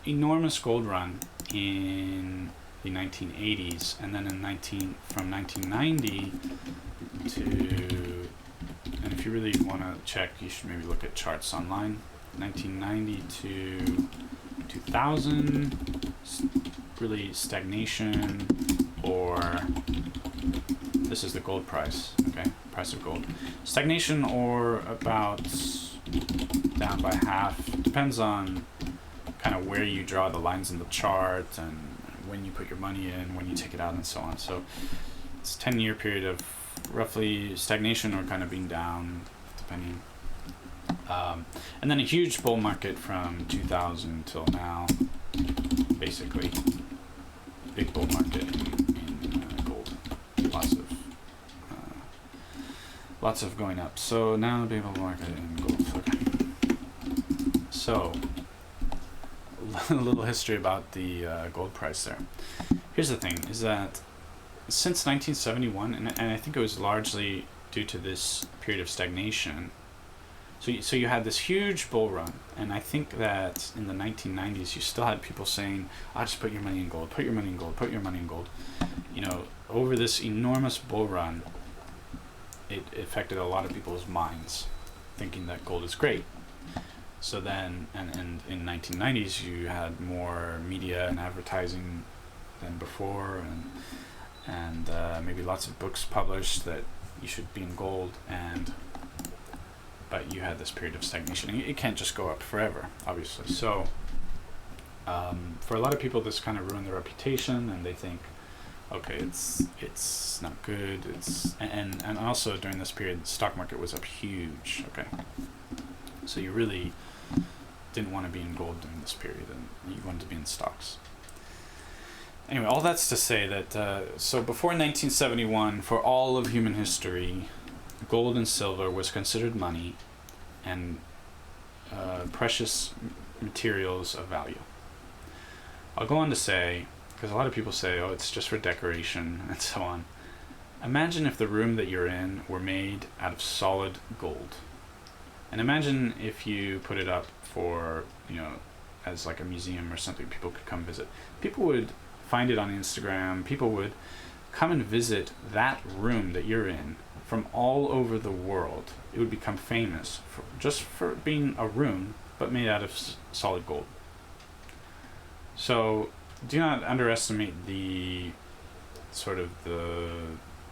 enormous gold run in the 1980s, and then from 1990 to, and if you really want to check, you should maybe look at charts online. 1990 to 2000, really stagnation, or this is the gold price, okay, price of gold. Stagnation or about down by half, depends on kind of where you draw the lines in the chart and when you put your money in, when you take it out, and so on. So it's a 10-year period of roughly stagnation or kind of being down, depending. And then a huge bull market from 2000 till now, basically. Big bull market in gold. Lots of going up. So now big bull market in gold. Okay. So a little history about the gold price there. Here's the thing, is that since 1971, and I think it was largely due to this period of stagnation, so you had this huge bull run, and I think that in the 1990s you still had people saying, just put your money in gold, put your money in gold, put your money in gold. You know, over this enormous bull run, it affected a lot of people's minds, thinking that gold is great. So then, and in 1990s you had more media and advertising than before, and maybe lots of books published that you should be in gold, but you had this period of stagnation. It can't just go up forever, obviously. So for a lot of people, this kind of ruined their reputation, and they think, okay, it's not good. And also during this period, the stock market was up huge. Okay, so you really didn't want to be in gold during this period, and you wanted to be in stocks. Anyway, all that's to say that so before 1971, for all of human history, gold and silver was considered money and precious materials of value. I'll go on to say, because a lot of people say, oh, it's just for decoration and so on. Imagine if the room that you're in were made out of solid gold. And imagine if you put it up for, as like a museum or something, people could come visit. People would find it on Instagram. People would come and visit that room that you're in from all over the world. It would become famous just for being a room, but made out of solid gold. So do not underestimate the sort of the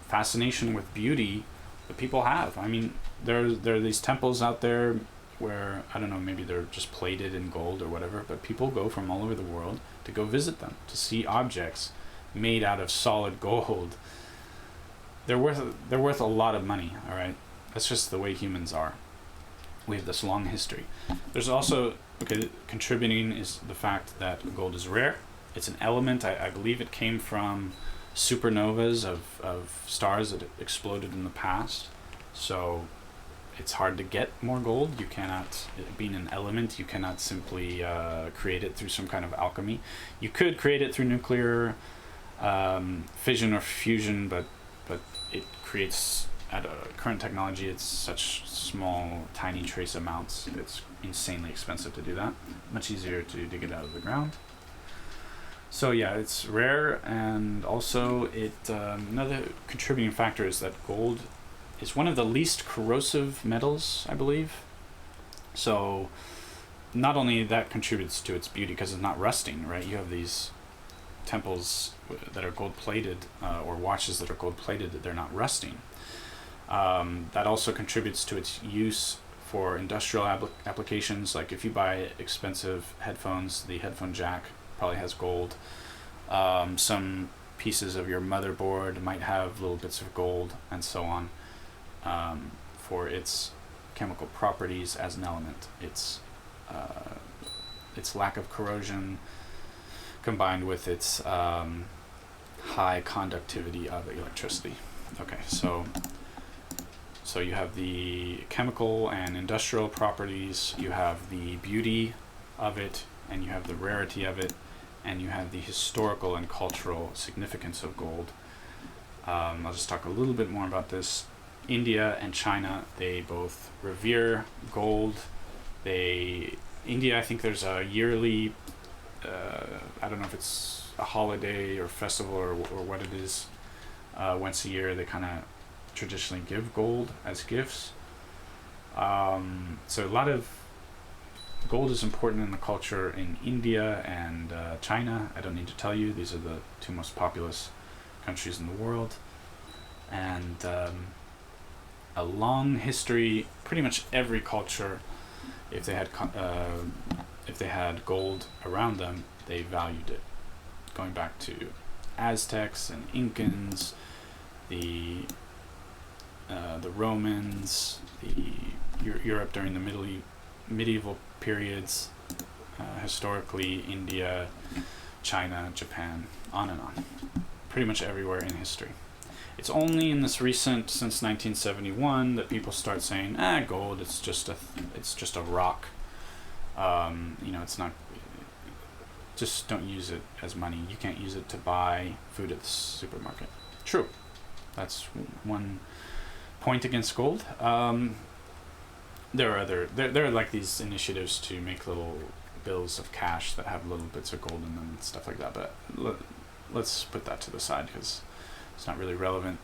fascination with beauty that people have. I mean, there are these temples out there where, I don't know, maybe they're just plated in gold or whatever, but people go from all over the world to go visit them, to see objects made out of solid gold. They're worth a lot of money, all right? That's just the way humans are. We have this long history. There's also, contributing is the fact that gold is rare. It's an element. I believe it came from supernovas of stars that exploded in the past. So it's hard to get more gold. You cannot, being an element, you cannot simply create it through some kind of alchemy. You could create it through nuclear fission or fusion, but it creates, at current technology, it's such small, tiny trace amounts. It's insanely expensive to do that. Much easier to dig it out of the ground. So yeah, it's rare, and also another contributing factor is that gold is one of the least corrosive metals, I believe. So not only that contributes to its beauty because it's not rusting, right? You have these temples that are gold plated, or watches that are gold plated, that they're not rusting. That also contributes to its use for industrial applications. Like if you buy expensive headphones, the headphone jack probably has gold. Some pieces of your motherboard might have little bits of gold, and so on, for its chemical properties as an element. Its lack of corrosion combined with its high conductivity of electricity. Okay, so you have the chemical and industrial properties, you have the beauty of it, and you have the rarity of it, and you have the historical and cultural significance of gold. I'll just talk a little bit more about this. India and China, they both revere gold. India, I think there's a yearly, I don't know if it's a holiday or festival or what it is, once a year they kind of traditionally give gold as gifts. So a lot of gold is important in the culture in India and China. I don't need to tell you, these are the two most populous countries in the world. And a long history, pretty much every culture, if they had gold around them, they valued it. Going back to Aztecs and Incans, the Romans, Europe during the medieval periods, historically India, China, Japan, on and on. Pretty much everywhere in history. It's only in this recent, since 1971, that people start saying, gold, it's just a rock. It's not. Just don't use it as money. You can't use it to buy food at the supermarket. True. That's one point against gold. There are like these initiatives to make little bills of cash that have little bits of gold in them and stuff like that. But let's put that to the side because it's not really relevant.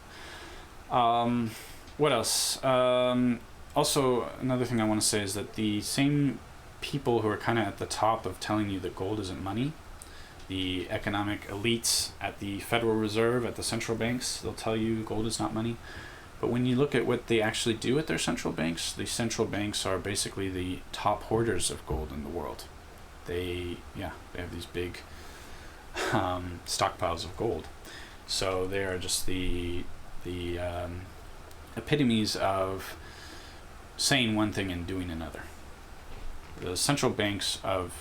What else? Also, another thing I want to say is that the same people who are kind of at the top of telling you that gold isn't money, the economic elites at the Federal Reserve, at the central banks, they'll tell you gold is not money. But when you look at what they actually do at their central banks, the central banks are basically the top hoarders of gold in the world. They have these big stockpiles of gold. So they are just the epitomes of saying one thing and doing another. The central banks of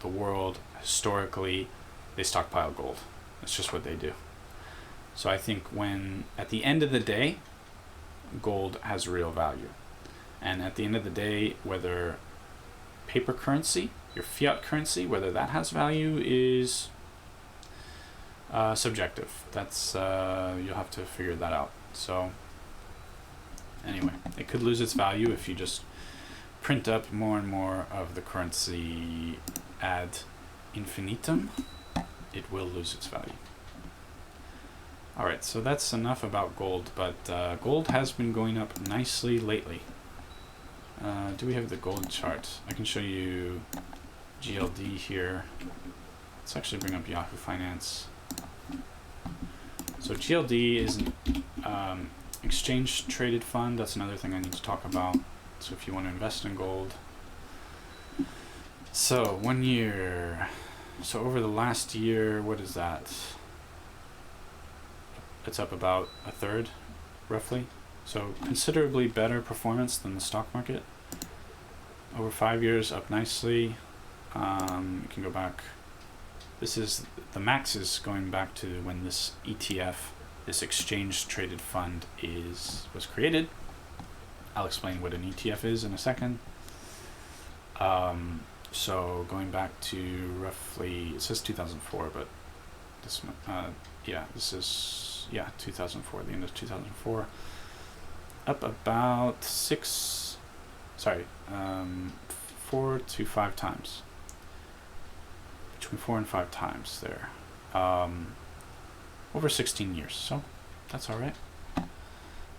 the world, historically, they stockpile gold. That's just what they do. So I think when, at the end of the day, gold has real value. And at the end of the day, whether paper currency, your fiat currency, whether that has value is subjective. That's you'll have to figure that out. So anyway, it could lose its value if you just print up more and more of the currency ad infinitum. It will lose its value. Alright, so that's enough about gold, but gold has been going up nicely lately. Do we have the gold chart? I can show you GLD here. Let's actually bring up Yahoo Finance. So GLD is an exchange traded fund. That's another thing I need to talk about. So if you want to invest in gold. So 1 year. So over the last year, what is that? It's up about a third, roughly. So considerably better performance than the stock market. Over 5 years, up nicely. You can go back. This is the max is going back to when this ETF, this exchange traded fund, was created. I'll explain what an ETF is in a second. So going back to roughly, it says 2004, but this is 2004, the end of 2004. Up about 4 to 5 times. Between 4 and 5 times there. Over 16 years, so that's alright.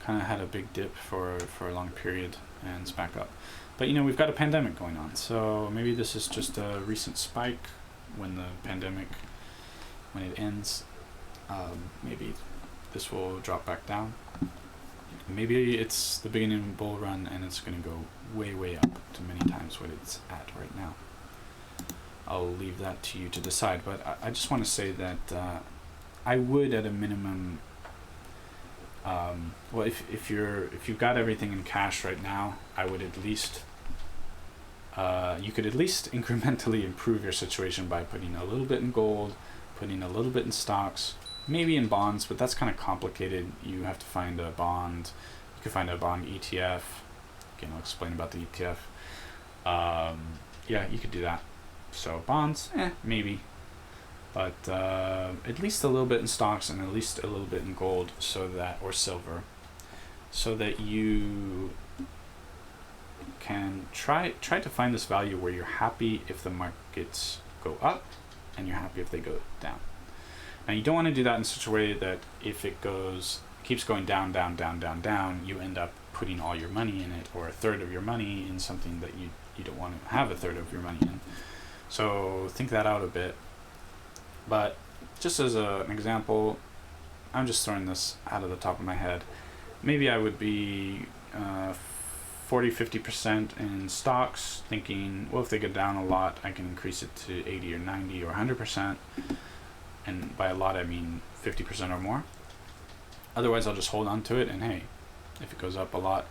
Kind of had a big dip for a long period and it's back up. But we've got a pandemic going on, so maybe this is just a recent spike. When the pandemic, when it ends, maybe this will drop back down. Maybe it's the beginning of a bull run and it's going to go way, way up to many times what it's at right now. I'll leave that to you to decide, but I just want to say that I would, at a minimum, if you've got everything in cash right now, I would at least you could at least incrementally improve your situation by putting a little bit in gold, putting a little bit in stocks, maybe in bonds, but that's kind of complicated. You have to find a bond. You could find a bond ETF. Again, I'll explain about the ETF. You could do that. So bonds, maybe. But at least a little bit in stocks and at least a little bit in gold, or silver, so that you can try to find this value where you're happy if the markets go up and you're happy if they go down. Now you don't want to do that in such a way that if it keeps going down, you end up putting all your money in it, or a third of your money in something that you you don't want to have a third of your money in. So think that out a bit. But just as an example, I'm just throwing this out of the top of my head. Maybe I would be 40-50% in stocks, thinking, well, if they go down a lot, I can increase it to 80 or 90 or 100%. And by a lot, I mean 50% or more. Otherwise, I'll just hold on to it, and hey, if it goes up a lot,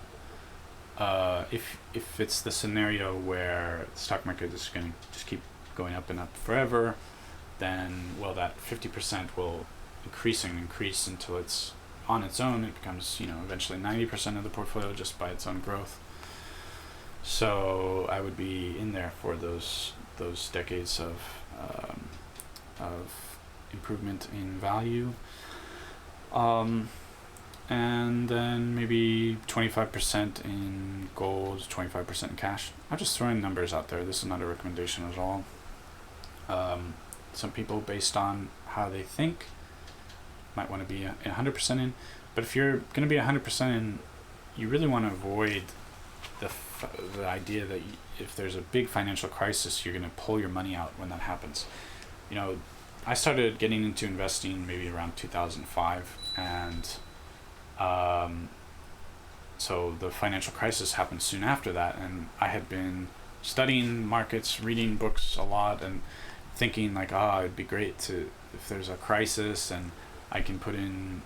if it's the scenario where the stock market is going to just keep going up and up forever, then, well, that 50% will increase until it's on its own. It becomes, eventually 90% of the portfolio just by its own growth. So I would be in there for those decades of improvement in value. And then maybe 25% in gold, 25% in cash. I'm just throwing numbers out there. This is not a recommendation at all. Some people, based on how they think, might want to be 100% in. But if you're going to be 100% in, you really want to avoid the idea that if there's a big financial crisis, you're going to pull your money out when that happens. I started getting into investing maybe around 2005, and so the financial crisis happened soon after that, and I had been studying markets, reading books a lot, and thinking like, it'd be great if there's a crisis and I can put in,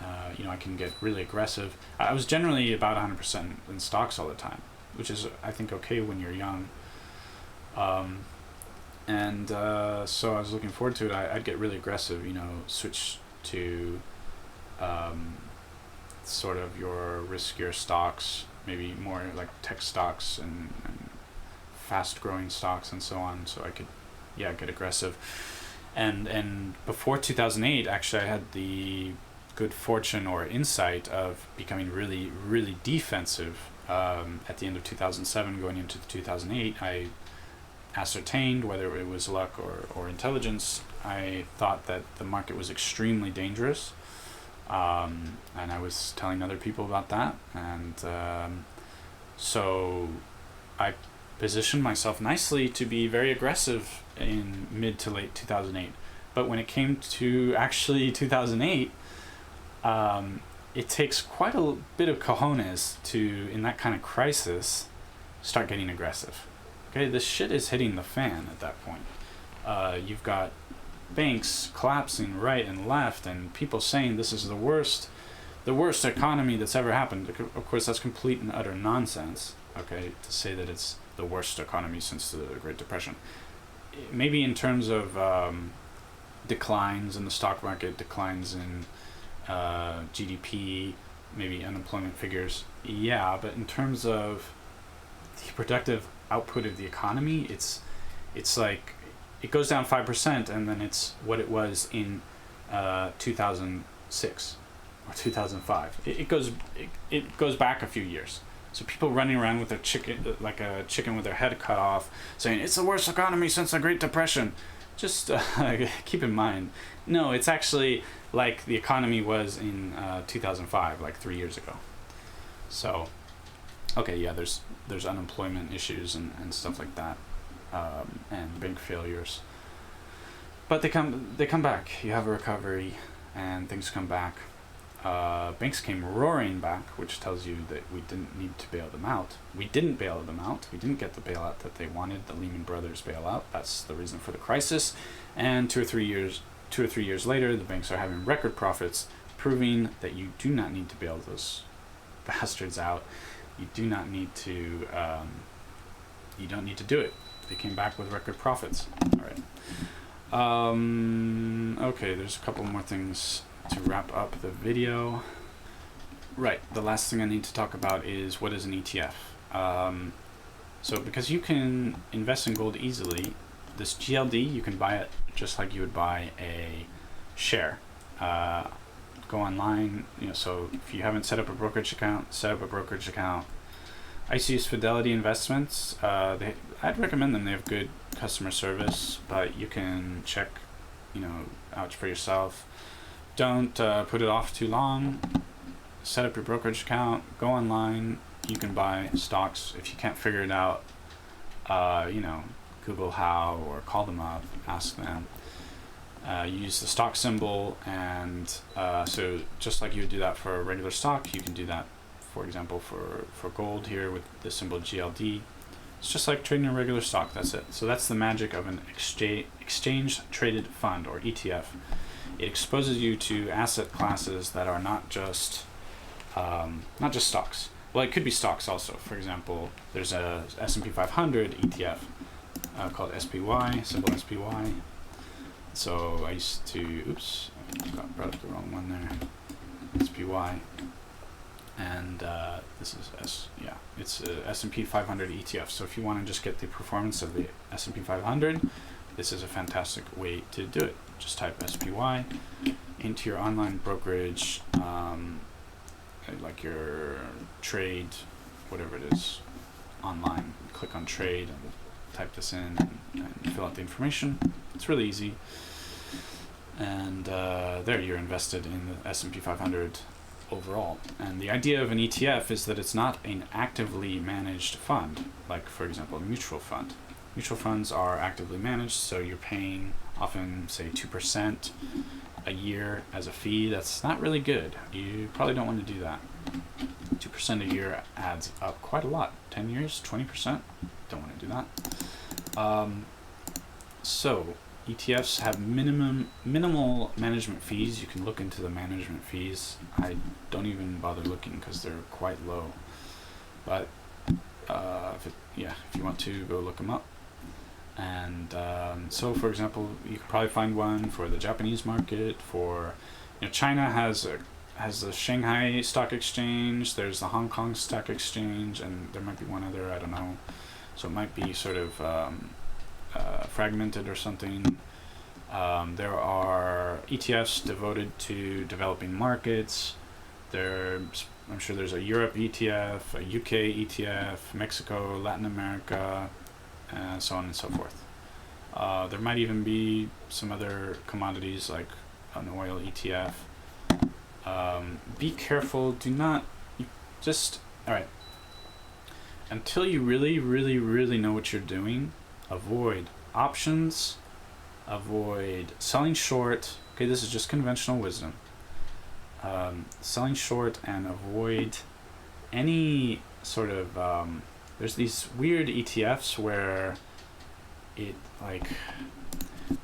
I can get really aggressive. I was generally about 100% in stocks all the time, which is, I think, okay when you're young. So I was looking forward to it. I'd get really aggressive, switch to sort of your riskier stocks, maybe more like tech stocks and fast growing stocks and so on. So I could, get aggressive. And before 2008, actually, I had the good fortune or insight of becoming really, really defensive. At the end of 2007, going into 2008, I ascertained, whether it was luck or intelligence, I thought that the market was extremely dangerous. And I was telling other people about that. And so I positioned myself nicely to be very aggressive in mid to late 2008. But when it came to actually 2008, it takes quite a bit of cojones to, in that kind of crisis, start getting aggressive. Okay, this shit is hitting the fan at that point. You've got banks collapsing right and left, and people saying this is the worst economy that's ever happened. Of course, that's complete and utter nonsense. Okay, to say that it's the worst economy since the Great Depression. Maybe in terms of declines in the stock market, declines in GDP, maybe unemployment figures, but in terms of the productive output of the economy, it's like it goes down 5%, and then it's what it was in 2006 or 2005. It goes back a few years. So people running around with their chicken, like a chicken with their head cut off, saying it's the worst economy since the Great Depression. Just keep in mind, no, it's actually like the economy was in 2005, like 3 years ago. So, okay, there's unemployment issues and stuff like that, and bank failures. But they come back. You have a recovery, and things come back. Banks came roaring back, which tells you that we didn't need to bail them out. We didn't bail them out. We didn't get the bailout that they wanted, the Lehman Brothers bailout. That's the reason for the crisis. And 2 or 3 years later, the banks are having record profits, proving that you do not need to bail those bastards out. You do not need to. You don't need to do it. They came back with record profits. All right. Okay, there's a couple more things to wrap up the video. Right, the last thing I need to talk about is what is an ETF. So because you can invest in gold easily, this GLD, you can buy it just like you would buy a share. Go online, so if you haven't set up a brokerage account, set up a brokerage account. I used to use Fidelity Investments. I'd recommend them. They have good customer service, but you can check, out for yourself. Don't put it off too long. Set up your brokerage account. Go online. You can buy stocks. If you can't figure it out, you know, Google how or call them up, ask them. You use the stock symbol, and so just like you would do that for a regular stock, you can do that, for example, for gold here with the symbol GLD. It's just like trading a regular stock, that's it. So that's the magic of an exchange traded fund, or ETF. It exposes you to asset classes that are not just stocks. Well, it could be stocks also. For example, there's a S&P 500 ETF called SPY, symbol SPY. So I used to, oops, I brought up the wrong one there. SPY, and this is it's a S&P 500 ETF. So if you want to just get the performance of the S&P 500, this is a fantastic way to do it. Just type SPY into your online brokerage, like your trade, whatever it is, online. Click on trade and type this in and fill out the information. It's really easy. And there you're invested in the S&P 500 overall. And the idea of an ETF is that it's not an actively managed fund, like, for example, a mutual fund. Mutual funds are actively managed, so you're paying often, say, 2% a year as a fee. That's not really good. You probably don't want to do that. 2% a year adds up quite a lot. 10 years, 20%. Don't want to do that. So ETFs have minimal management fees. You can look into the management fees. I don't even bother looking because they're quite low. But if you want to, go look them up. And so, for example, you could probably find one for the Japanese market. For China has the Shanghai Stock Exchange. There's the Hong Kong Stock Exchange, and there might be one other. I don't know. So it might be sort of fragmented or something. There are ETFs devoted to developing markets. I'm sure there's a Europe ETF, a UK ETF, Mexico, Latin America, and so on and so forth. There might even be some other commodities like an oil ETF. Be careful. Do not alright. Until you really, really, really know what you're doing, avoid options, avoid selling short. Okay, this is just conventional wisdom. Selling short, and avoid any sort of there's these weird ETFs where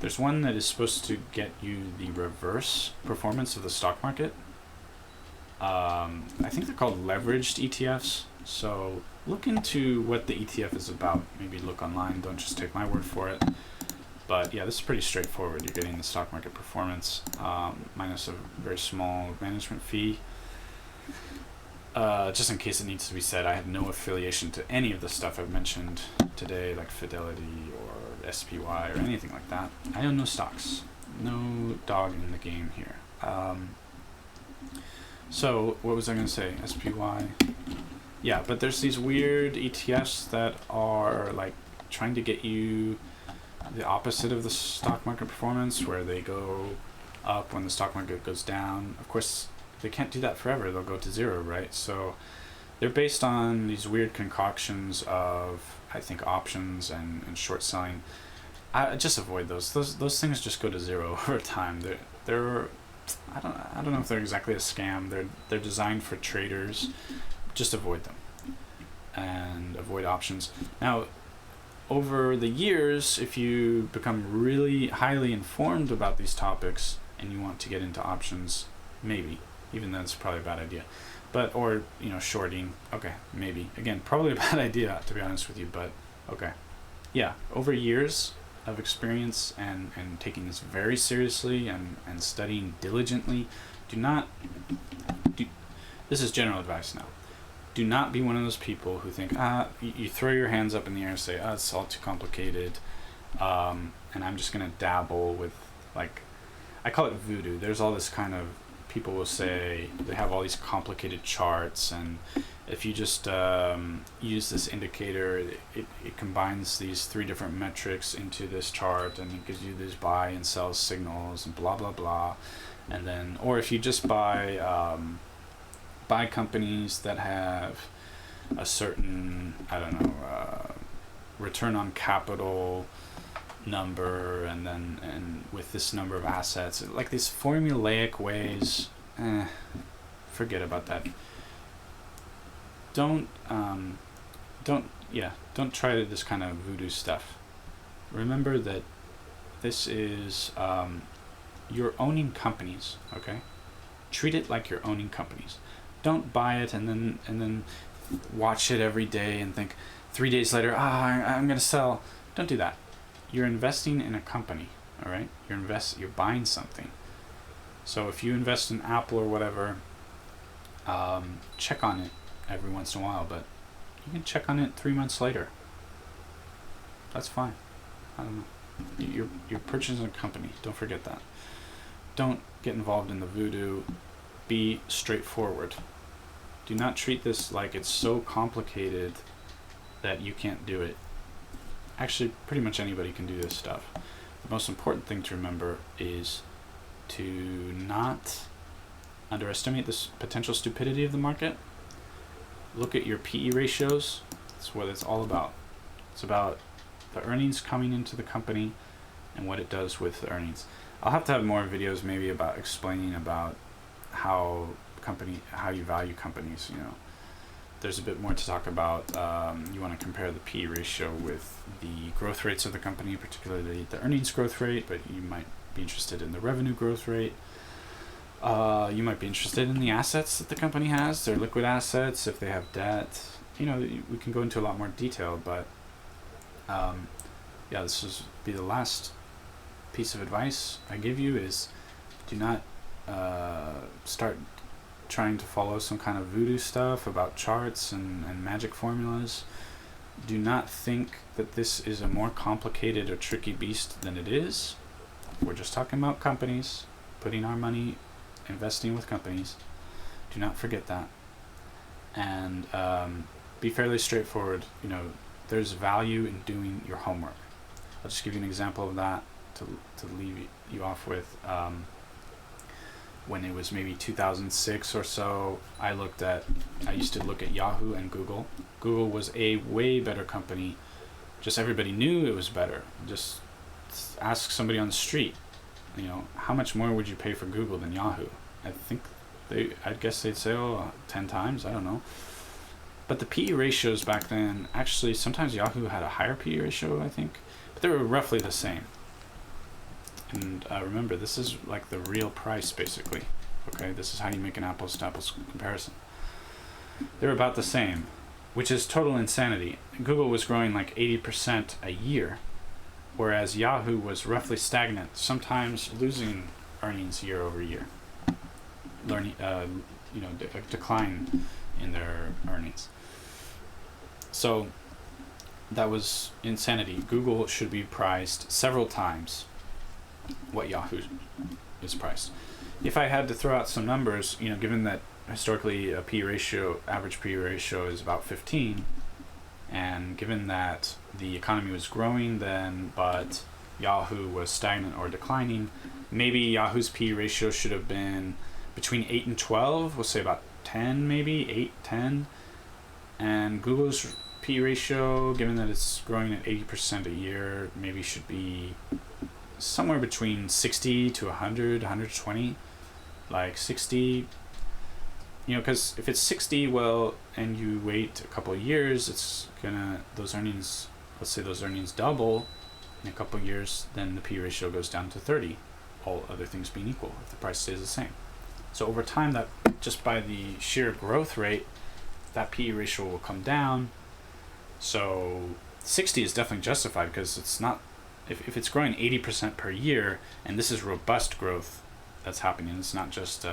there's one that is supposed to get you the reverse performance of the stock market. I think they're called leveraged ETFs. So look into what the ETF is about. Maybe look online. Don't just take my word for it. But yeah, this is pretty straightforward. You're getting the stock market performance minus a very small management fee. Just in case it needs to be said, I have no affiliation to any of the stuff I've mentioned today, like Fidelity or SPY or anything like that. I own no stocks. No dog in the game here. So what was I going to say? SPY. Yeah, but there's these weird ETFs that are like trying to get you the opposite of the stock market performance, where they go up when the stock market goes down. Of course, they can't do that forever. They'll go to zero, right? So they're based on these weird concoctions of, I think, options and short selling. I just avoid those. Those things just go to zero over time. They're I don't know if they're exactly a scam. They're designed for traders. Just avoid them and avoid options. Now, over the years, if you become really highly informed about these topics and you want to get into options, maybe, even though it's probably a bad idea, or shorting, okay, maybe, again, probably a bad idea, to be honest with you, but okay, yeah, over years of experience and taking this very seriously and studying diligently, this is general advice now. Do not be one of those people who think, you throw your hands up in the air and say, it's all too complicated, and I'm just going to dabble with, I call it voodoo. There's all this kind of, people will say, they have all these complicated charts, and if you just use this indicator, it combines these 3 different metrics into this chart, and it gives you these buy and sell signals, and blah, blah, blah. And then, or if you just buy companies that have a certain, return on capital number, and with this number of assets, like these formulaic ways, forget about that. Don't try to this kind of voodoo stuff. Remember that this is you're owning companies, okay? Treat it like you're owning companies. Don't buy it and then watch it every day and think 3 days later, I'm gonna sell. Don't do that. You're investing in a company, all right? You're buying something. So if you invest in Apple or whatever, check on it every once in a while, but you can check on it 3 months later. That's fine. I don't know. You're purchasing a company. Don't forget that. Don't get involved in the voodoo. Be straightforward. Do not treat this like it's so complicated that you can't do it. Actually, pretty much anybody can do this stuff. The most important thing to remember is to not underestimate the potential stupidity of the market. Look at your PE ratios. That's what it's all about. It's about the earnings coming into the company and what it does with the earnings. I'll have to have more videos maybe about explaining about how you value companies. There's a bit more to talk about. You want to compare the PE ratio with the growth rates of the company, particularly the earnings growth rate, but you might be interested in the revenue growth rate. You might be interested in the assets that the company has, their liquid assets, if they have debt. We can go into a lot more detail, but this will be the last piece of advice I give you is do not start trying to follow some kind of voodoo stuff about charts and magic formulas. Do not think that this is a more complicated or tricky beast than it is. We're just talking about companies, putting our money, investing with companies. Do not forget that. And be fairly straightforward. There's value in doing your homework. I'll just give you an example of that to leave you off with. When it was maybe 2006 or so, I used to look at Yahoo and Google. Google was a way better company. Just everybody knew it was better. Just ask somebody on the street, how much more would you pay for Google than Yahoo? I guess they'd say, 10 times, I don't know. But the PE ratios back then, actually, sometimes Yahoo had a higher PE ratio, I think, but they were roughly the same. And remember, this is like the real price, basically. Okay, this is how you make an apples to apples comparison. They're about the same, which is total insanity. Google was growing like 80% a year, whereas Yahoo was roughly stagnant, sometimes losing earnings year over year. A decline in their earnings. So that was insanity. Google should be priced several times what Yahoo is priced. If I had to throw out some numbers, given that historically a average P ratio is about 15, and given that the economy was growing then, but Yahoo was stagnant or declining, maybe Yahoo's P ratio should have been between 8 and 12, we'll say about 10 maybe, 8, 10, and Google's P ratio, given that it's growing at 80% a year, maybe should be somewhere between 60 to 100, 120, like 60, because if it's 60, well, and you wait a couple of years, those earnings double in a couple of years, then the P ratio goes down to 30, all other things being equal, if the price stays the same. So over time, that just by the sheer growth rate, that P ratio will come down. So 60 is definitely justified because it's not, if it's growing 80% per year, and this is robust growth that's happening, it's not just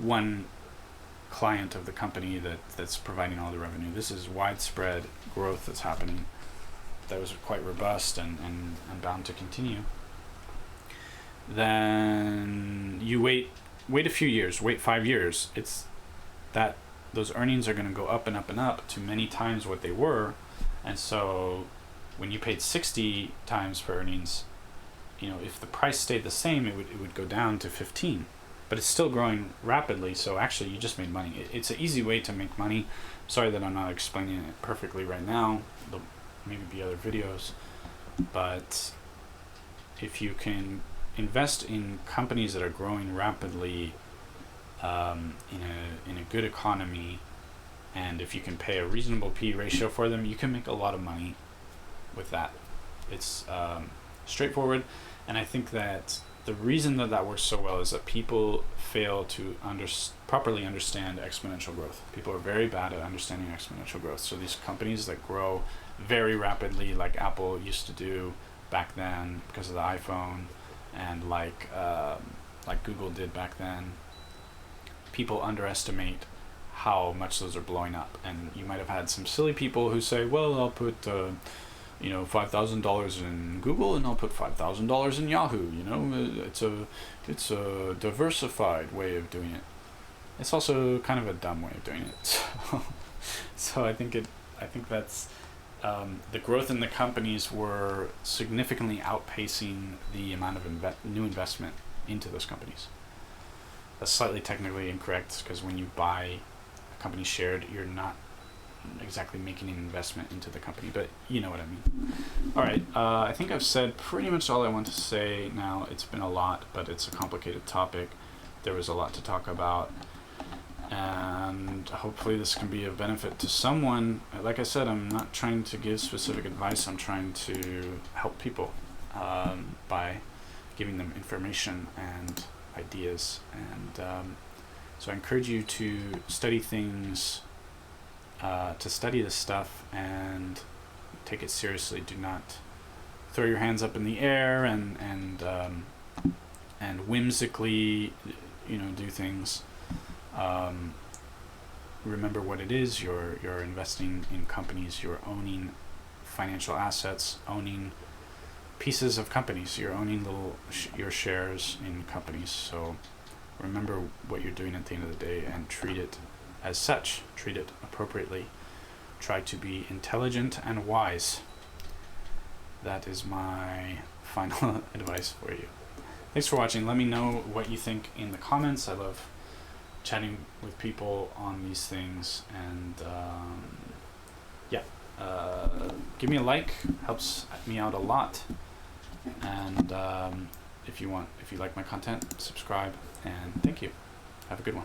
one client of the company that's providing all the revenue. This is widespread growth that's happening that was quite robust and bound to continue. Then you wait a few years, wait 5 years. It's that those earnings are going to go up and up and up to many times what they were. And so when you paid 60 times for earnings, if the price stayed the same, it would go down to 15. But it's still growing rapidly, so actually you just made money. It's an easy way to make money. Sorry that I'm not explaining it perfectly right now. maybe be other videos, but if you can invest in companies that are growing rapidly in a good economy, and if you can pay a reasonable P ratio for them, you can make a lot of money with that. It's straightforward, and I think that the reason that that works so well is that people fail to properly understand exponential growth. People are very bad at understanding exponential growth. So these companies that grow very rapidly, like Apple used to do back then because of the iPhone, and like Google did back then, people underestimate how much those are blowing up. And you might have had some silly people who say, well, I'll put $5,000 in Google and I'll put $5,000 in Yahoo. It's a diversified way of doing it. It's also kind of a dumb way of doing it. So I think that's the growth in the companies were significantly outpacing the amount of new investment into those companies. That's slightly technically incorrect, because when you buy a company shared, you're not exactly making an investment into the company, but you know what I mean. All right, I think I've said pretty much all I want to say now. It's been a lot, but it's a complicated topic. There was a lot to talk about, and hopefully this can be of benefit to someone. Like I said, I'm not trying to give specific advice. I'm trying to help people by giving them information and ideas, and so I encourage you to study things, to study this stuff and take it seriously. Do not throw your hands up in the air and whimsically, do things. Remember what it is. You're investing in companies. You're owning financial assets, owning pieces of companies. You're owning your shares in companies. So remember what you're doing at the end of the day and treat it as such. Treat it appropriately. Try to be intelligent and wise. That is my final advice for you. Thanks for watching. Let me know what you think in the comments. I love chatting with people on these things, and give me a like, helps me out a lot. And if you like my content, subscribe, and thank you. Have a good one.